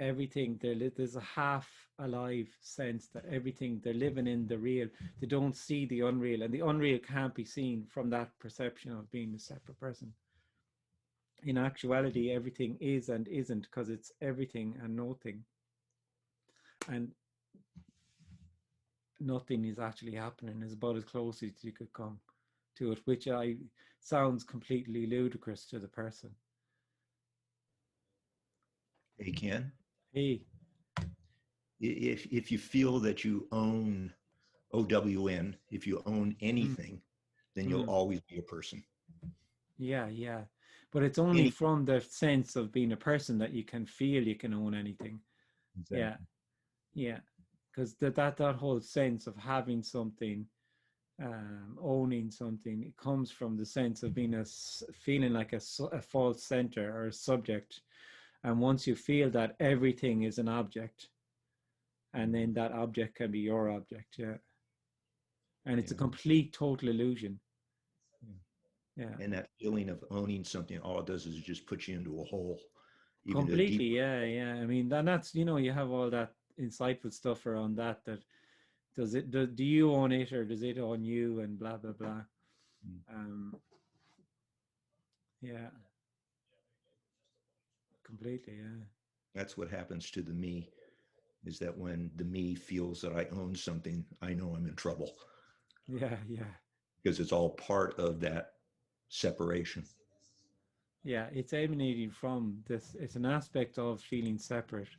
everything, there's a half alive sense that everything, they're living in the real. They don't see the unreal, and the unreal can't be seen from that perception of being a separate person. In actuality, everything is and isn't, because it's everything and nothing, and nothing is actually happening is about as close as you could come to it, which sounds completely ludicrous to the person. Hey, Ken. Hey. If you feel that you own OWN, if you own anything, then you'll always be a person. Yeah, yeah. But it's only from the sense of being a person that you can feel you can own anything. Exactly. Yeah, yeah. Because that whole sense of having something, owning something, it comes from the sense of being feeling like a false center or a subject. And once you feel that, everything is an object, and then that object can be your object. Yeah. And it's a complete, total illusion. Yeah. And that feeling of owning something, all it does is just put you into a hole. Completely, yeah, yeah. I mean, that's, you know, you have all that insightful stuff around that do you own it, or does it own you, and blah, blah, blah. Yeah. Completely, yeah. That's what happens to the me, is that when the me feels that I own something, I know I'm in trouble. Yeah, yeah. Because it's all part of that separation. Yeah, it's emanating from this. It's an aspect of feeling separate,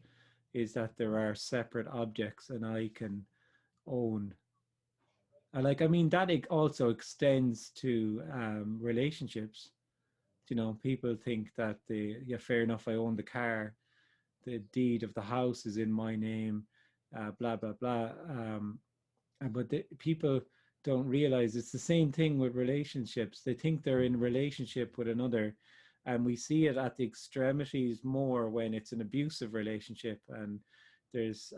is that there are separate objects and I can own. Like, I mean, that it also extends to relationships. You know, people think that yeah, fair enough, I own the car, the deed of the house is in my name, blah, blah, blah. But people don't realize it's the same thing with relationships. They think they're in a relationship with another, and we see it at the extremities more when it's an abusive relationship. And there's,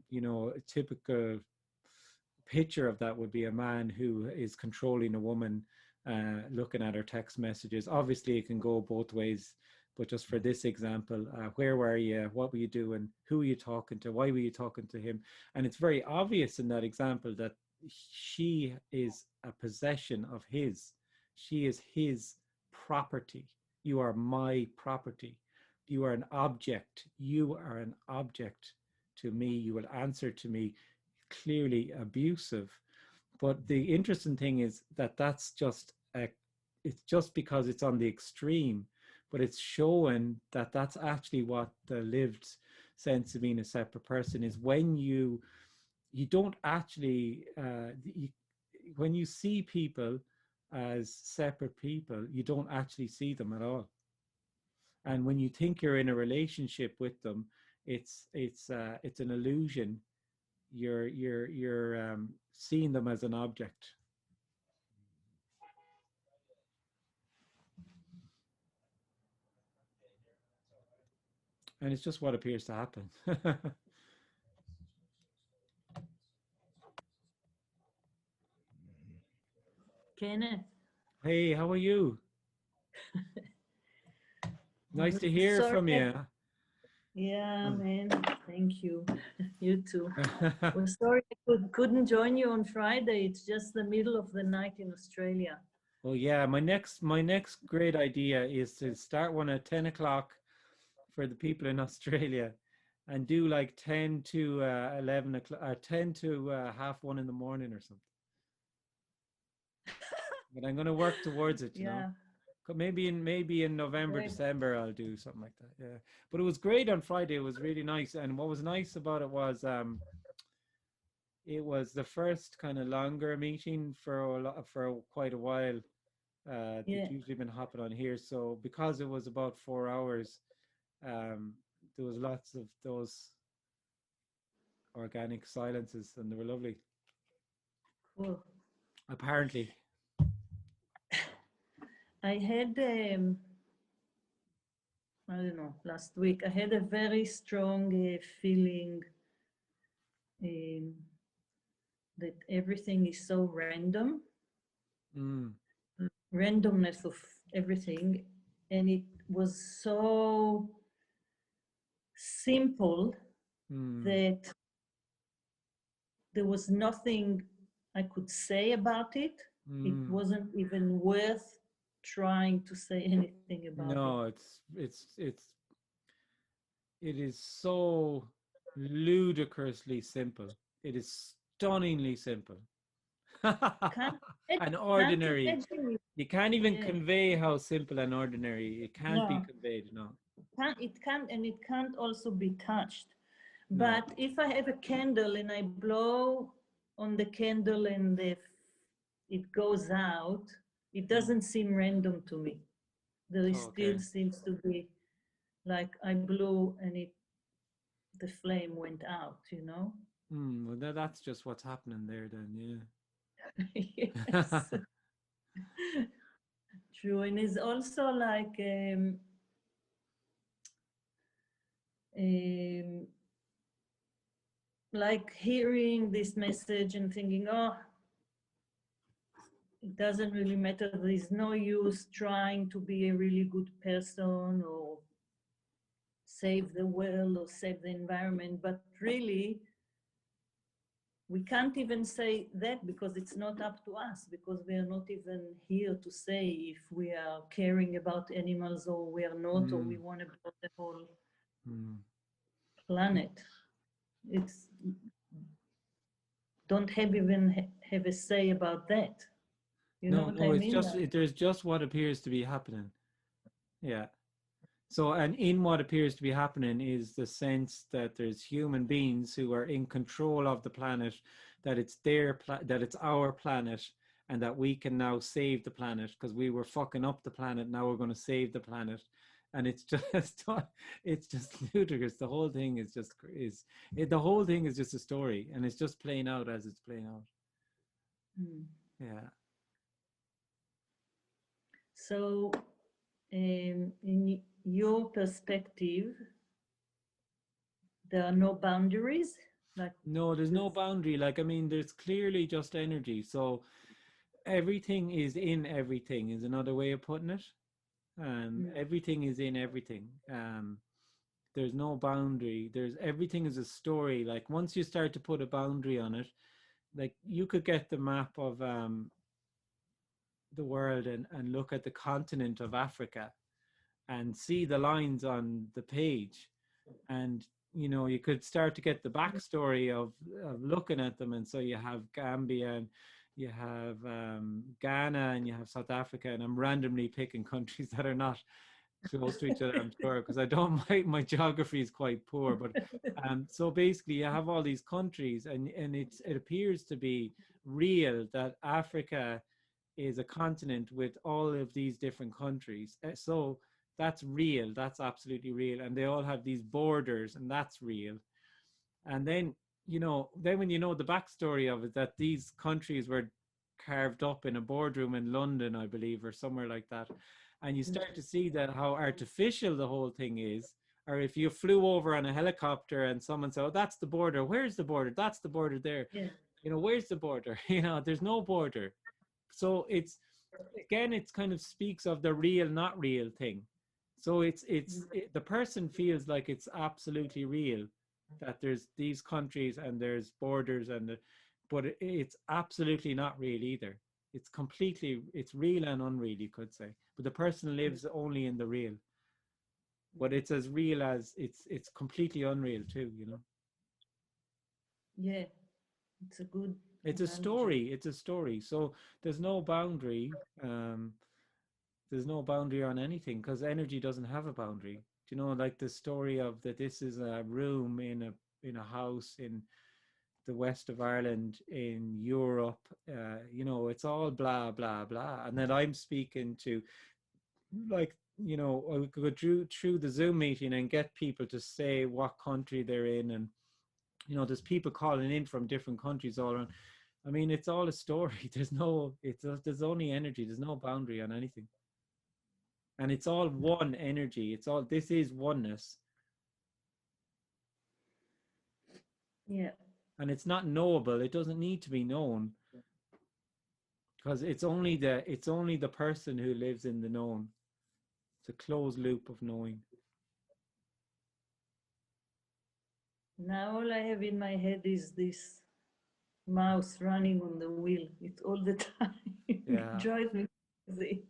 you know, a typical picture of that would be a man who is controlling a woman, looking at her text messages. Obviously, it can go both ways. But just for this example, where were you? What were you doing? Who were you talking to? Why were you talking to him? And it's very obvious in that example that she is a possession of his. She is his property. You are my property. You are an object. You are an object to me. You will answer to me. Clearly abusive. But the interesting thing is that that's just it's just because it's on the extreme. But it's showing that that's actually what the lived sense of being a separate person is, when you don't actually, when you see people as separate people, you don't actually see them at all. And when you think you're in a relationship with them, it's an illusion. You're seeing them as an object. And it's just what appears to happen. Kenneth. Hey, how are you? Nice to hear Sorry. from you. Yeah, man. Thank you. You too. Well, sorry I couldn't join you on Friday. It's just the middle of the night in Australia. Well, yeah, my next great idea is to start one at 10 o'clock for the people in Australia, and do like 10 to 11 o'clock, 10 to half 1 in the morning or something. But I'm going to work towards it, you know. Maybe in November, December, I'll do something like that. Yeah, but it was great on Friday. It was really nice, and what was nice about it was the first kind of longer meeting for quite a while. It's usually been happening on here, so because it was about 4 hours, there was lots of those organic silences, and they were lovely. Cool. Apparently. I had, I don't know, last week, I had a very strong feeling that everything is so random, randomness of everything. And it was so simple that there was nothing I could say about it. It wasn't even worth trying to say anything about it. No, it is so ludicrously simple. It is stunningly simple. And ordinary. You can't even convey how simple and ordinary. It can't be conveyed, no. It can't also be touched. But if I have a candle and I blow on the candle and it goes out, it doesn't seem random to me. There still seems to be like I blew and the flame went out, you know? Well, that's just what's happening there then, yeah. Yes. True, and it's also like hearing this message and thinking, oh, it doesn't really matter. There's no use trying to be a really good person or save the world or save the environment. But really, we can't even say that because it's not up to us, because we are not even here to say if we are caring about animals or we are not, or we want to build the whole planet. It's don't even have a say about that. You know what I mean? There's just what appears to be happening. Yeah. So, and in what appears to be happening is the sense that there's human beings who are in control of the planet, that it's that it's our planet, and that we can now save the planet because we were fucking up the planet. Now we're going to save the planet, and it's just ludicrous. The whole thing is the whole thing is just a story, and it's just playing out as it's playing out. Yeah. So, in your perspective, there are no boundaries? No, there's no boundary. Like, I mean, there's clearly just energy. So everything is in everything is another way of putting it. Everything is in everything. There's no boundary. Everything is a story. Like, once you start to put a boundary on it, like, you could get the map of the world and look at the continent of Africa and see the lines on the page, and you could start to get the backstory of looking at them. And so you have Gambia, and you have Ghana, and you have South Africa, and I'm randomly picking countries that are not close to each other, I'm sure, because I don't, my geography is quite poor. But so basically, you have all these countries, and it appears to be real that Africa is a continent with all of these different countries. So that's real. That's absolutely real, and they all have these borders, and that's real. And then then when you know the backstory of it, that these countries were carved up in a boardroom in London, I believe, or somewhere like that. And you start to see that how artificial the whole thing is. Or if you flew over on a helicopter and someone said, "Oh, that's the border. Where's the border? That's the border there." Yeah. Where's the border? There's no border. So it's kind of speaks of the real, not real thing. So the person feels like it's absolutely real, that there's these countries and there's borders but it's absolutely not real either. It's real and unreal, you could say. But the person lives only in the real. But it's as real as it's completely unreal too, Yeah, it's a good. It's a story. It's a story. So there's no boundary. There's no boundary on anything, because energy doesn't have a boundary. Like the story of that this is a room in a house in the west of Ireland in Europe. It's all blah blah blah. And then I'm speaking to, like, I could go through the Zoom meeting and get people to say what country they're in, and there's people calling in from different countries all around. I mean, it's all a story. There's only energy. There's no boundary on anything. And it's all one energy. This is oneness. Yeah. And it's not knowable. It doesn't need to be known, because it's only the person who lives in the known. It's a closed loop of knowing. Now all I have in my head is this mouse running on the wheel. It's all the time. Yeah. It drives me crazy.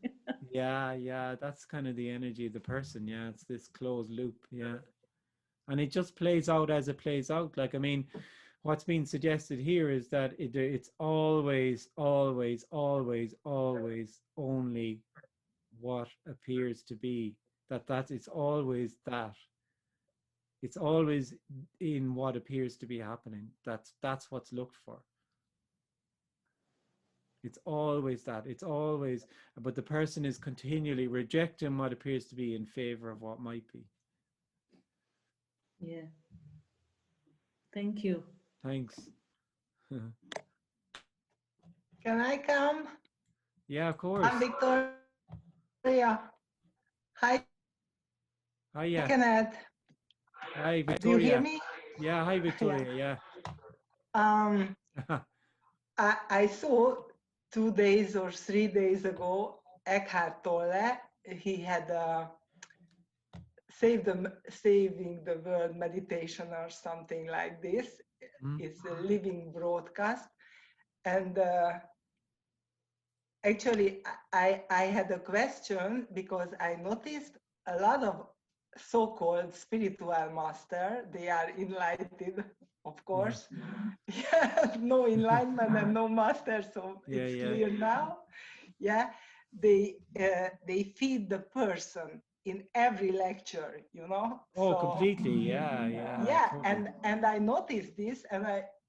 Yeah, that's kind of the energy of the person. Yeah, it's this closed loop. Yeah. And it just plays out as it plays out. Like, I mean, what's being suggested here is that it's always, always, always, always only what appears to be. It's always that. It's always in what appears to be happening. That's what's looked for. It's always that. It's always, but the person is continually rejecting what appears to be in favor of what might be. Yeah. Thank you. Thanks. Can I come? Yeah, of course. I'm Victoria. Hi. Hi, yeah. Kenneth. Hi, Victoria. Do you hear me? Yeah, hi, Victoria. Yeah. I saw 2 days or 3 days ago Eckhart Tolle. He had saving the world meditation or something like this. It's a living broadcast. And actually, I had a question, because I noticed a lot of so-called spiritual master, they are enlightened, of course. Yeah, no enlightenment and no master, so it's clear now. Yeah, they feed the person in every lecture, Oh, so, completely. Yeah, totally. and I noticed this, and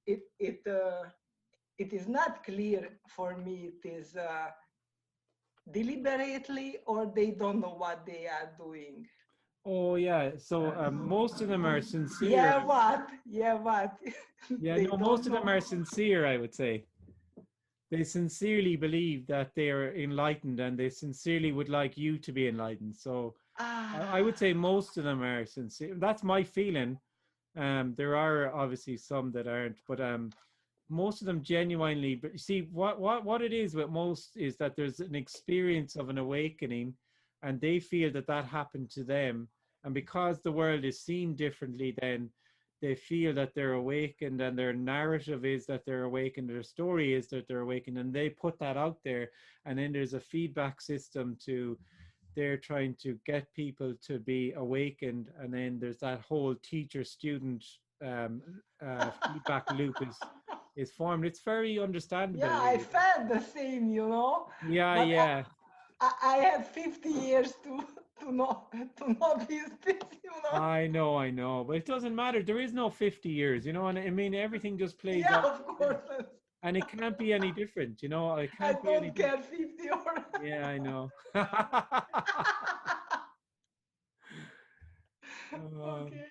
it is not clear for me. It is deliberately, or they don't know what they are doing. Oh, yeah. So most of them are sincere. Yeah, what? Yeah, no, most of them are sincere, I would say. They sincerely believe that they are enlightened, and they sincerely would like you to be enlightened. So I would say most of them are sincere. That's my feeling. There are obviously some that aren't, but most of them genuinely. But see, what it is with most is that there's an experience of an awakening, and they feel that happened to them. And because the world is seen differently, then they feel that they're awakened, and their narrative is that they're awakened, their story is that they're awakened, and they put that out there. And then there's a feedback system they're trying to get people to be awakened. And then there's that whole teacher-student feedback loop is formed. It's very understandable. Yeah, really. I felt the same, Yeah, but yeah. I had 50 years to to not be this, you know. I know, but it doesn't matter. There is no 50 years, you know, and I mean, everything just plays Yeah, out. of course. And it can't be any different, you know, it I can't be any don't different. care 50 or. Yeah, I know. Okay,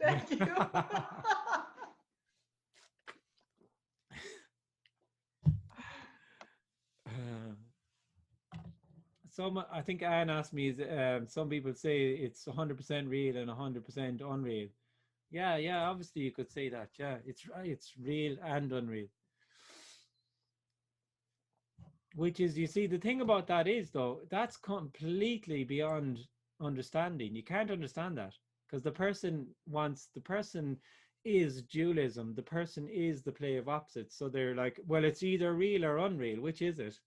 thank you. I think Anne asked me, some people say it's 100% real and 100% unreal. Yeah, obviously you could say that. Yeah, it's real and unreal. Which is, you see, the thing about that is, though, that's completely beyond understanding. You can't understand that because the person is dualism. The person is the play of opposites. So they're like, well, it's either real or unreal. Which is it?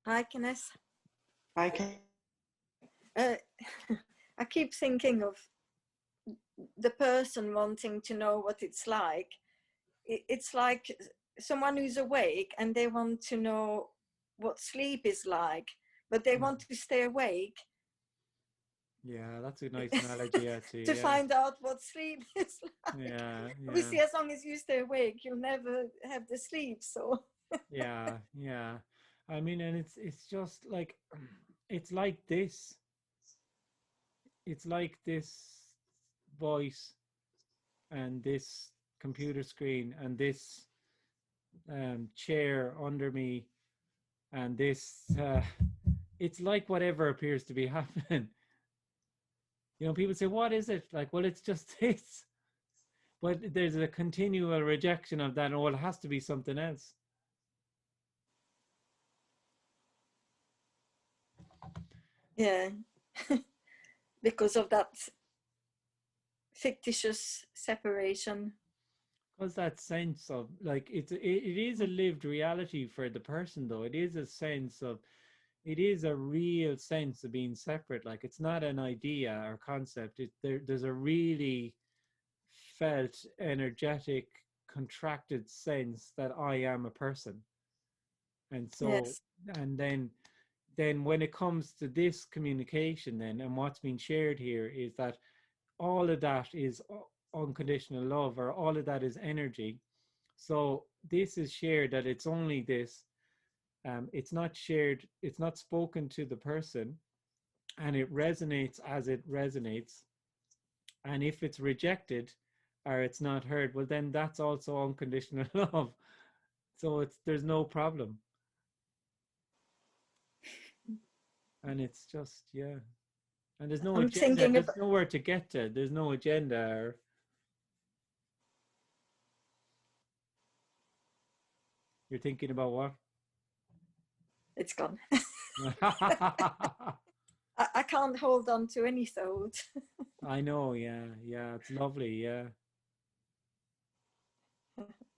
Hi, Kenneth. I can. I keep thinking of the person wanting to know what it's like. It's like someone who's awake and they want to know what sleep is like, but they want to stay awake. Yeah, that's a nice analogy, actually. To find out what sleep is like. Yeah. Obviously, as long as you stay awake, you'll never have the sleep. So. Yeah. I mean, and it's just like, it's like this. It's like this voice and this computer screen and this chair under me and this it's like whatever appears to be happening. You know, people say, what is it? Like, well, it's just this. But there's a continual rejection of that. Oh, it has to be something else. Yeah. Because of that fictitious separation. Because that sense of, like, it is a lived reality for the person, though. It is a sense of, it is a real sense of being separate. Like, it's not an idea or concept. There's a really felt, energetic, contracted sense that I am a person. And so, yes. And then when it comes to this communication then, and what's being shared here is that all of that is unconditional love, or all of that is energy. So this is shared, that it's only this. It's not shared, it's not spoken to the person, and it resonates as it resonates. And if it's rejected or it's not heard, well, then that's also unconditional love. So there's no problem. And it's just, yeah. And there's no agenda. There's nowhere to get to. There's no agenda. You're thinking about what? It's gone. I can't hold on to any thought. I know, yeah. It's lovely, yeah.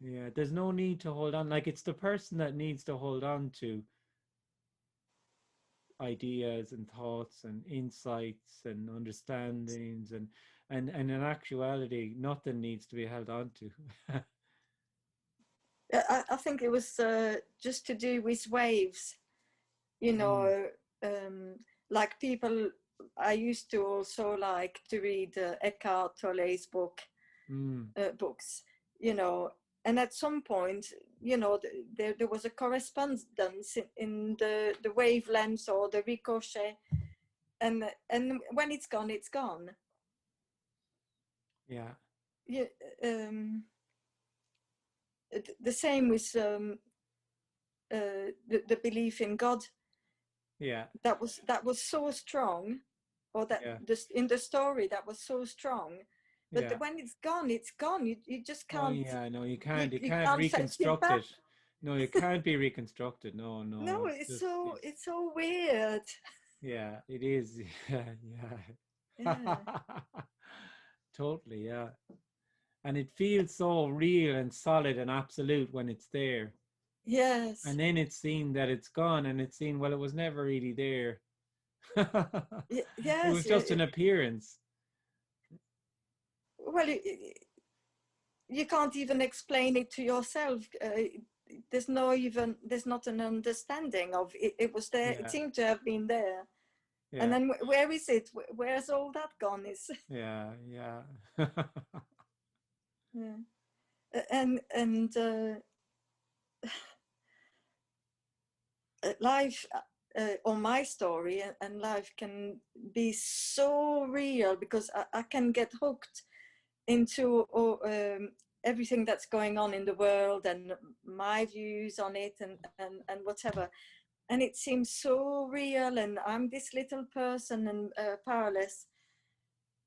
Yeah, there's no need to hold on. Like, it's the person that needs to hold on to ideas and thoughts and insights and understandings, and in actuality, nothing needs to be held on to. I think it was just to do with waves, you know, like people, I used to also like to read Eckhart Tolle's books, you know, and at some point, you know, there was a correspondence in the wavelengths or the ricochet, and when it's gone, it's gone. Yeah. Yeah. The same with the belief in God. Yeah. That was so strong, or that in the story that was so strong. But when it's gone, it's gone. You just can't. Oh yeah, no, you can't reconstruct it. No, it can't be reconstructed. No. No, it's so weird. Yeah, it is. Yeah. Totally, yeah. And it feels so real and solid and absolute when it's there. Yes. And then it's seen that it's gone, and it's seen, well, it was never really there. Yes. It was just an appearance. Well, you can't even explain it to yourself. There's not an understanding of it. It was there. Yeah. It seemed to have been there. Yeah. And then where is it? Where's all that gone? Yeah. Yeah. Yeah. And life, or my story and life can be so real because I can get hooked into everything that's going on in the world and my views on it and whatever. And it seems so real, and I'm this little person and powerless.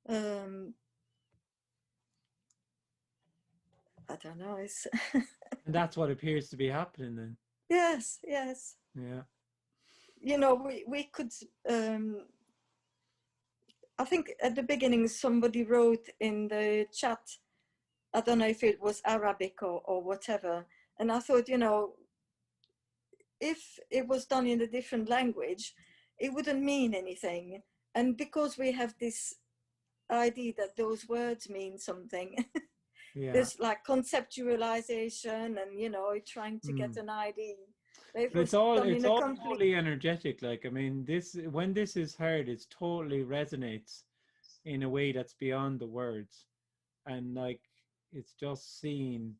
I don't know. It's And that's what appears to be happening then. yes, yes. Yeah. You know, we could. I think at the beginning somebody wrote in the chat. I don't know if it was Arabic or whatever. And I thought, you know, if it was done in a different language, it wouldn't mean anything. And because we have this idea that those words mean something, Yeah. there's like conceptualization and, you know, trying to get an idea. But it's all totally energetic. Like, I mean, when this is heard, it totally resonates in a way that's beyond the words. And like, it's just seen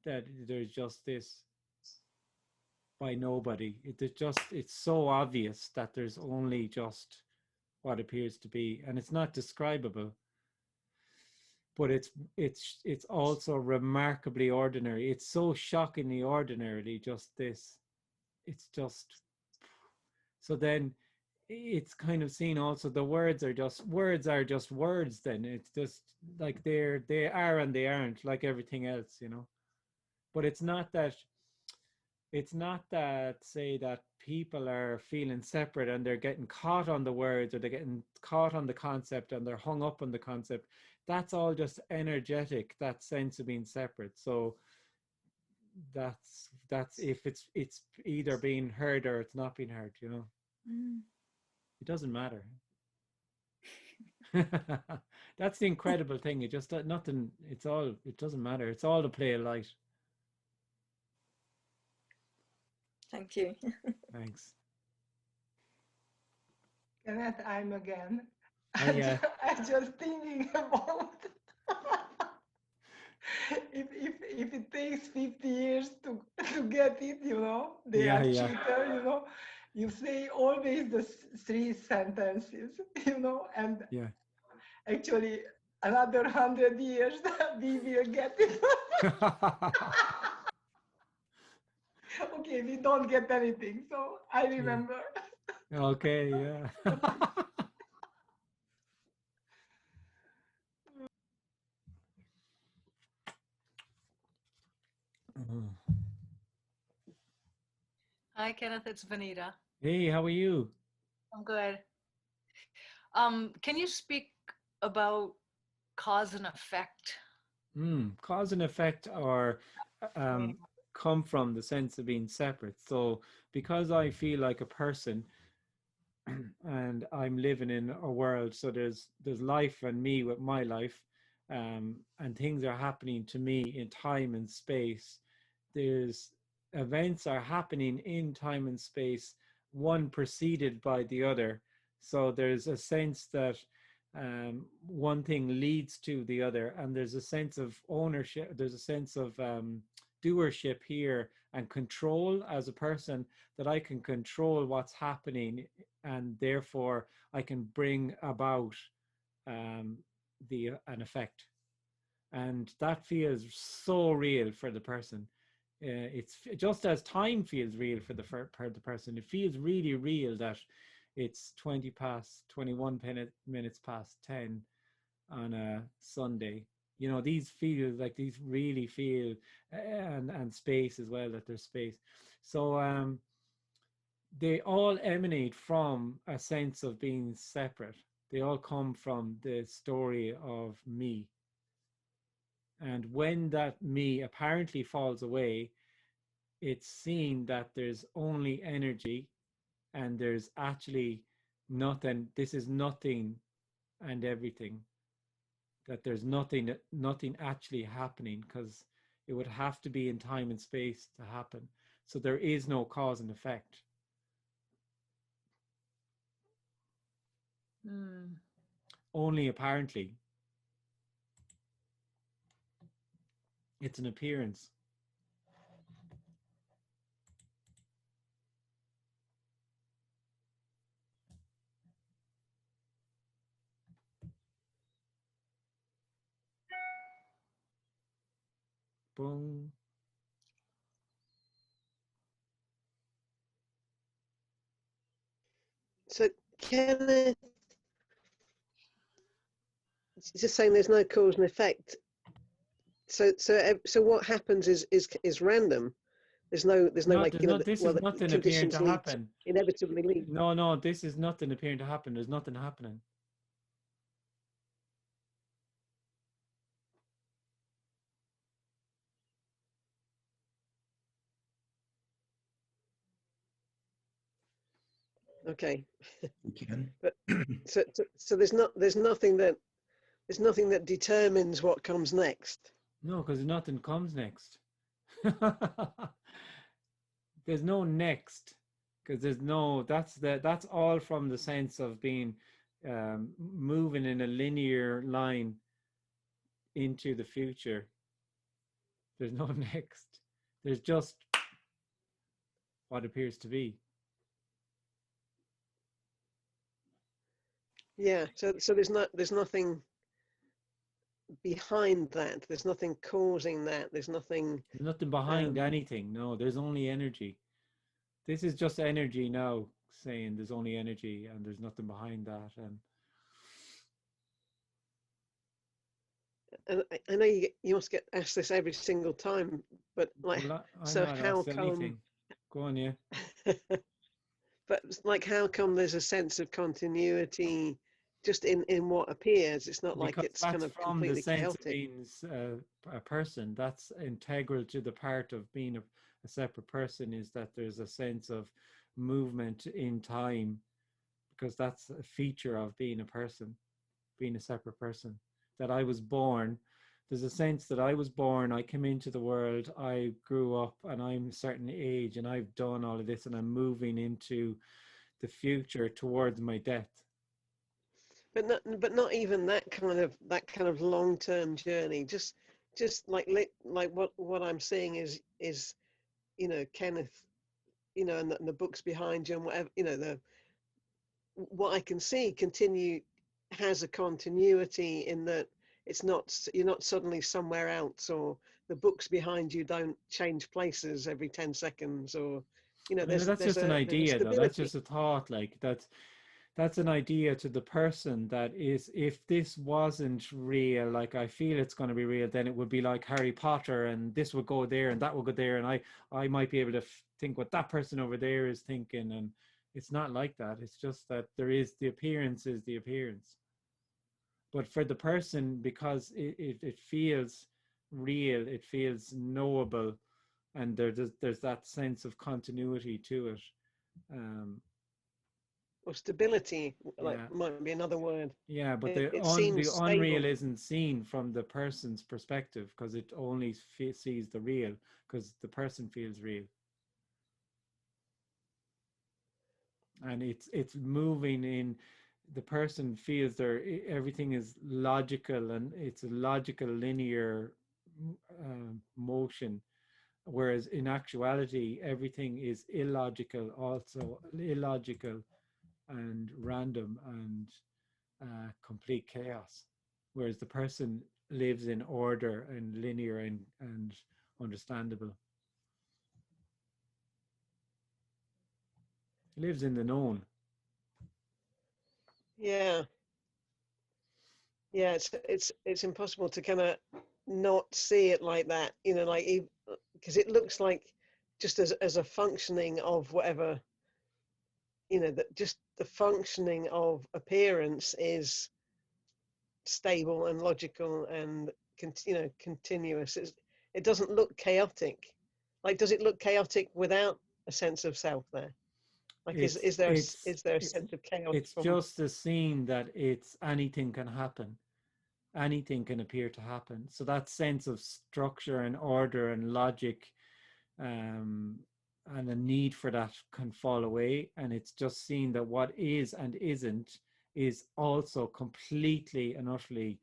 that there's just this by nobody. It's so obvious that there's only just what appears to be, and it's not describable. But it's also remarkably ordinary. It's so shockingly ordinarily just this. It's just, so then it's kind of seen also the words are just words then. It's just like they are and they aren't, like everything else, you know. But it's not that say that people are feeling separate and they're getting caught on the words or they're getting caught on the concept and they're hung up on the concept. That's all just energetic, that sense of being separate. So that's if it's either being heard or it's not being heard, you know. It doesn't matter. That's the incredible thing. It just nothing. It doesn't matter. It's all the play of light. Thank you. Thanks. Kenneth, I'm again. Oh, yeah. I'm just thinking about if it takes 50 years to get it, you know, they are cheater, you know. You say always the three sentences, you know, and actually another 100 years we will get it. Okay, we don't get anything, so I remember. Okay, yeah. Hi, Kenneth. It's Vanita. Hey, how are you? I'm good. Can you speak about cause and effect? Cause and effect are come from the sense of being separate. So because I feel like a person and I'm living in a world, so there's life and me with my life, and things are happening to me in time and space. There's events are happening in time and space, one preceded by the other. So there's a sense that one thing leads to the other, and there's a sense of ownership, there's a sense of doership here and control as a person, that I can control what's happening, and therefore I can bring about an effect. And that feels so real for the person. It's just as time feels real for the person. It feels really real that it's 21 minutes past 10 on a Sunday. You know, these really feel, and space as well, that there's space. So they all emanate from a sense of being separate. They all come from the story of me. And when that me apparently falls away, it's seen that there's only energy, and there's actually nothing, this is nothing and everything, that there's nothing actually happening, because it would have to be in time and space to happen. So there is no cause and effect. Only apparently. It's an appearance. Boom. So Kenneth, just saying there's no cause and effect. So what happens is random. There's no like, you know, this well, is nothing the appearing conditions to happen. inevitably lead. No, this is nothing appearing to happen. There's nothing happening. Okay. We can. But so there's nothing that determines what comes next. No, because nothing comes next. There's no next, because there's no, that's all from the sense of being moving in a linear line into the future. There's no next. There's just what appears to be. Yeah. So there's nothing behind that. There's nothing causing that. There's nothing Behind anything. No, there's only energy. This is just energy now, saying there's only energy and there's nothing behind that. And I know you must get asked this every single time, but like, well, so how come? Anything. Go on, yeah. But like, how come there's a sense of continuity just in what appears? It's not like it's kind of completely chaotic. From the sense of being a person, that's integral to the part of being a separate person, is that there's a sense of movement in time, because that's a feature of being a person, being a separate person. That I was born, there's a sense that I was born, I came into the world, I grew up, and I'm a certain age, and I've done all of this, and I'm moving into the future towards my death. But not even that kind of long-term journey. Just like what I'm seeing is you know, Kenneth, you know, and the books behind you and whatever, you know, what I can see has a continuity in that you're not suddenly somewhere else, or the books behind you don't change places every 10 seconds, or, you know, that's just an idea, though. That's just a thought. Like that's an idea to the person, that is, if this wasn't real, like I feel it's going to be real, then it would be like Harry Potter, and this would go there and that would go there, and I might be able to think what that person over there is thinking, and it's not like that. It's just that there is, the appearance is the appearance. But for the person, because it feels real, it feels knowable, and there's that sense of continuity to it. Or stability, like, might be another word. Yeah, but it the seems unreal stable. isn't seen from the person's perspective, because it only sees the real, because the person feels real. And it's moving in, the person feels everything is logical, and it's a logical linear motion, whereas in actuality everything is illogical, also illogical and random and complete chaos, whereas the person lives in order and linear and understandable. He lives in the known. Yeah, it's impossible to kind of not see it like that, you know, like, because it looks like just as a functioning of whatever, you know, that just the functioning of appearance is stable and logical and continuous. It doesn't look chaotic. Like, does it look chaotic without a sense of self there? Like, is there a sense of chaos? It's just a scene that it's anything can happen. Anything can appear to happen. So that sense of structure and order and logic and a need for that can fall away. And it's just seeing that what is and isn't is also completely and utterly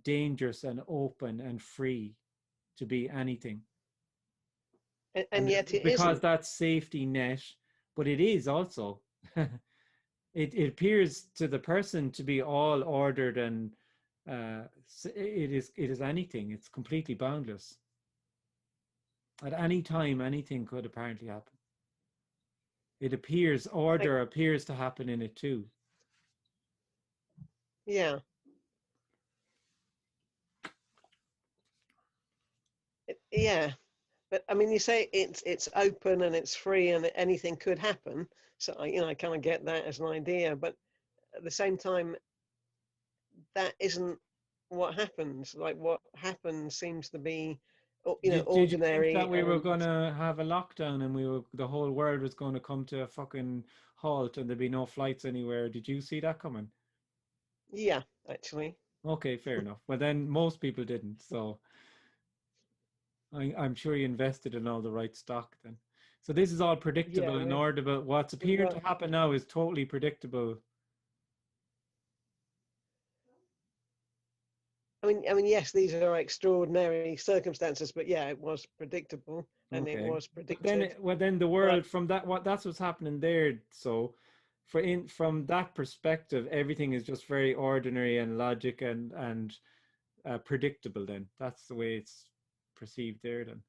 dangerous and open and free to be anything. And yet it because isn't. That's safety net, but it is also. It appears to the person to be all ordered and it is anything. It's completely boundless. At any time, anything could apparently happen. It appears, order appears to happen in it too. Yeah. Yeah. But I mean, you say it's open and it's free and anything could happen. So I kind of get that as an idea, but at the same time, that isn't what happens. Like, what happens seems to be, ordinary. Did you think that we were going to have a lockdown and the whole world was going to come to a fucking halt and there'd be no flights anywhere? Did you see that coming? Yeah, actually. Okay, fair enough. Well, then most people didn't. So I'm sure you invested in all the right stock then. So this is all predictable and orderable. What's appearing to happen now is totally predictable. I mean, yes, these are extraordinary circumstances, but yeah, it was predictable, and it was predicted. Then the world from that, that's what's happening there. So, from that perspective, everything is just very ordinary and logic and predictable. Then that's the way it's perceived there. Then.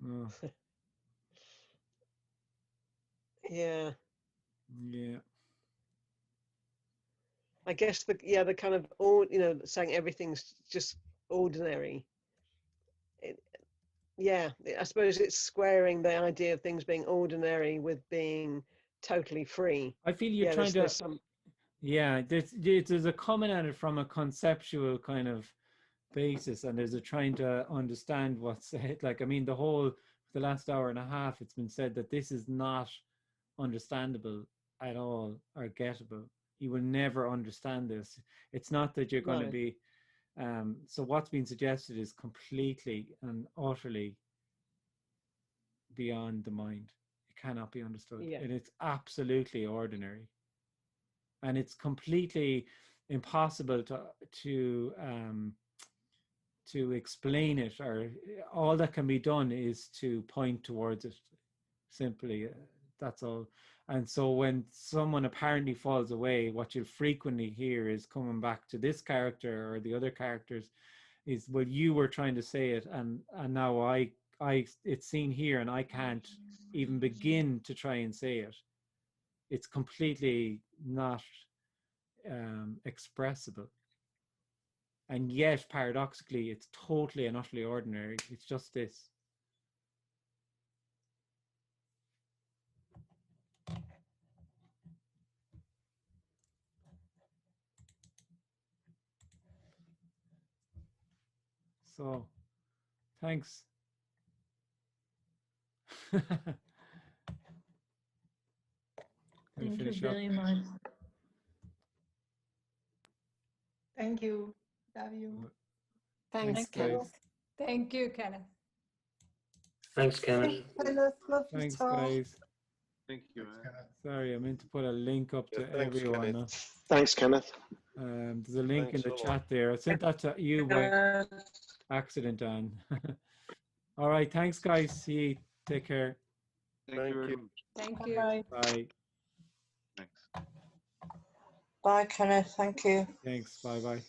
Oh. Yeah. Yeah. I guess the kind of saying everything's just ordinary. I suppose it's squaring the idea of things being ordinary with being totally free. I feel you're trying to. Yeah, there's a coming at it from a conceptual kind of basis, and there's a trying to understand what's said. Like, I mean, the last hour and a half, it's been said that this is not understandable at all or gettable. You will never understand this. It's not that you're going to be. So what's been suggested is completely and utterly beyond the mind. It cannot be understood. Yeah. And it's absolutely ordinary. And it's completely impossible to explain it, or all that can be done is to point towards it. Simply, that's all. And so when someone apparently falls away, what you'll frequently hear is coming back to this character or the other characters is, well, you were trying to say it, and now I it's seen here and I can't even begin to try and say it. It's completely not expressible. And yet, paradoxically, it's totally and utterly ordinary. It's just this. So, thanks. Thank you very much. Thank you. Love you. Thanks, Kenneth. Thank you, Kenneth. Thanks, Kenneth. Thanks, guys. Thank you. Sorry, I meant to put a link up to everyone. Thanks, Kenneth. There's a link in the chat there. I sent that to you by accident, Dan. All right, thanks, guys. See you. Take care. Thank you. Thank you. Bye. Bye. Thanks. Bye, Kenneth. Thank you. Thanks. Bye-bye.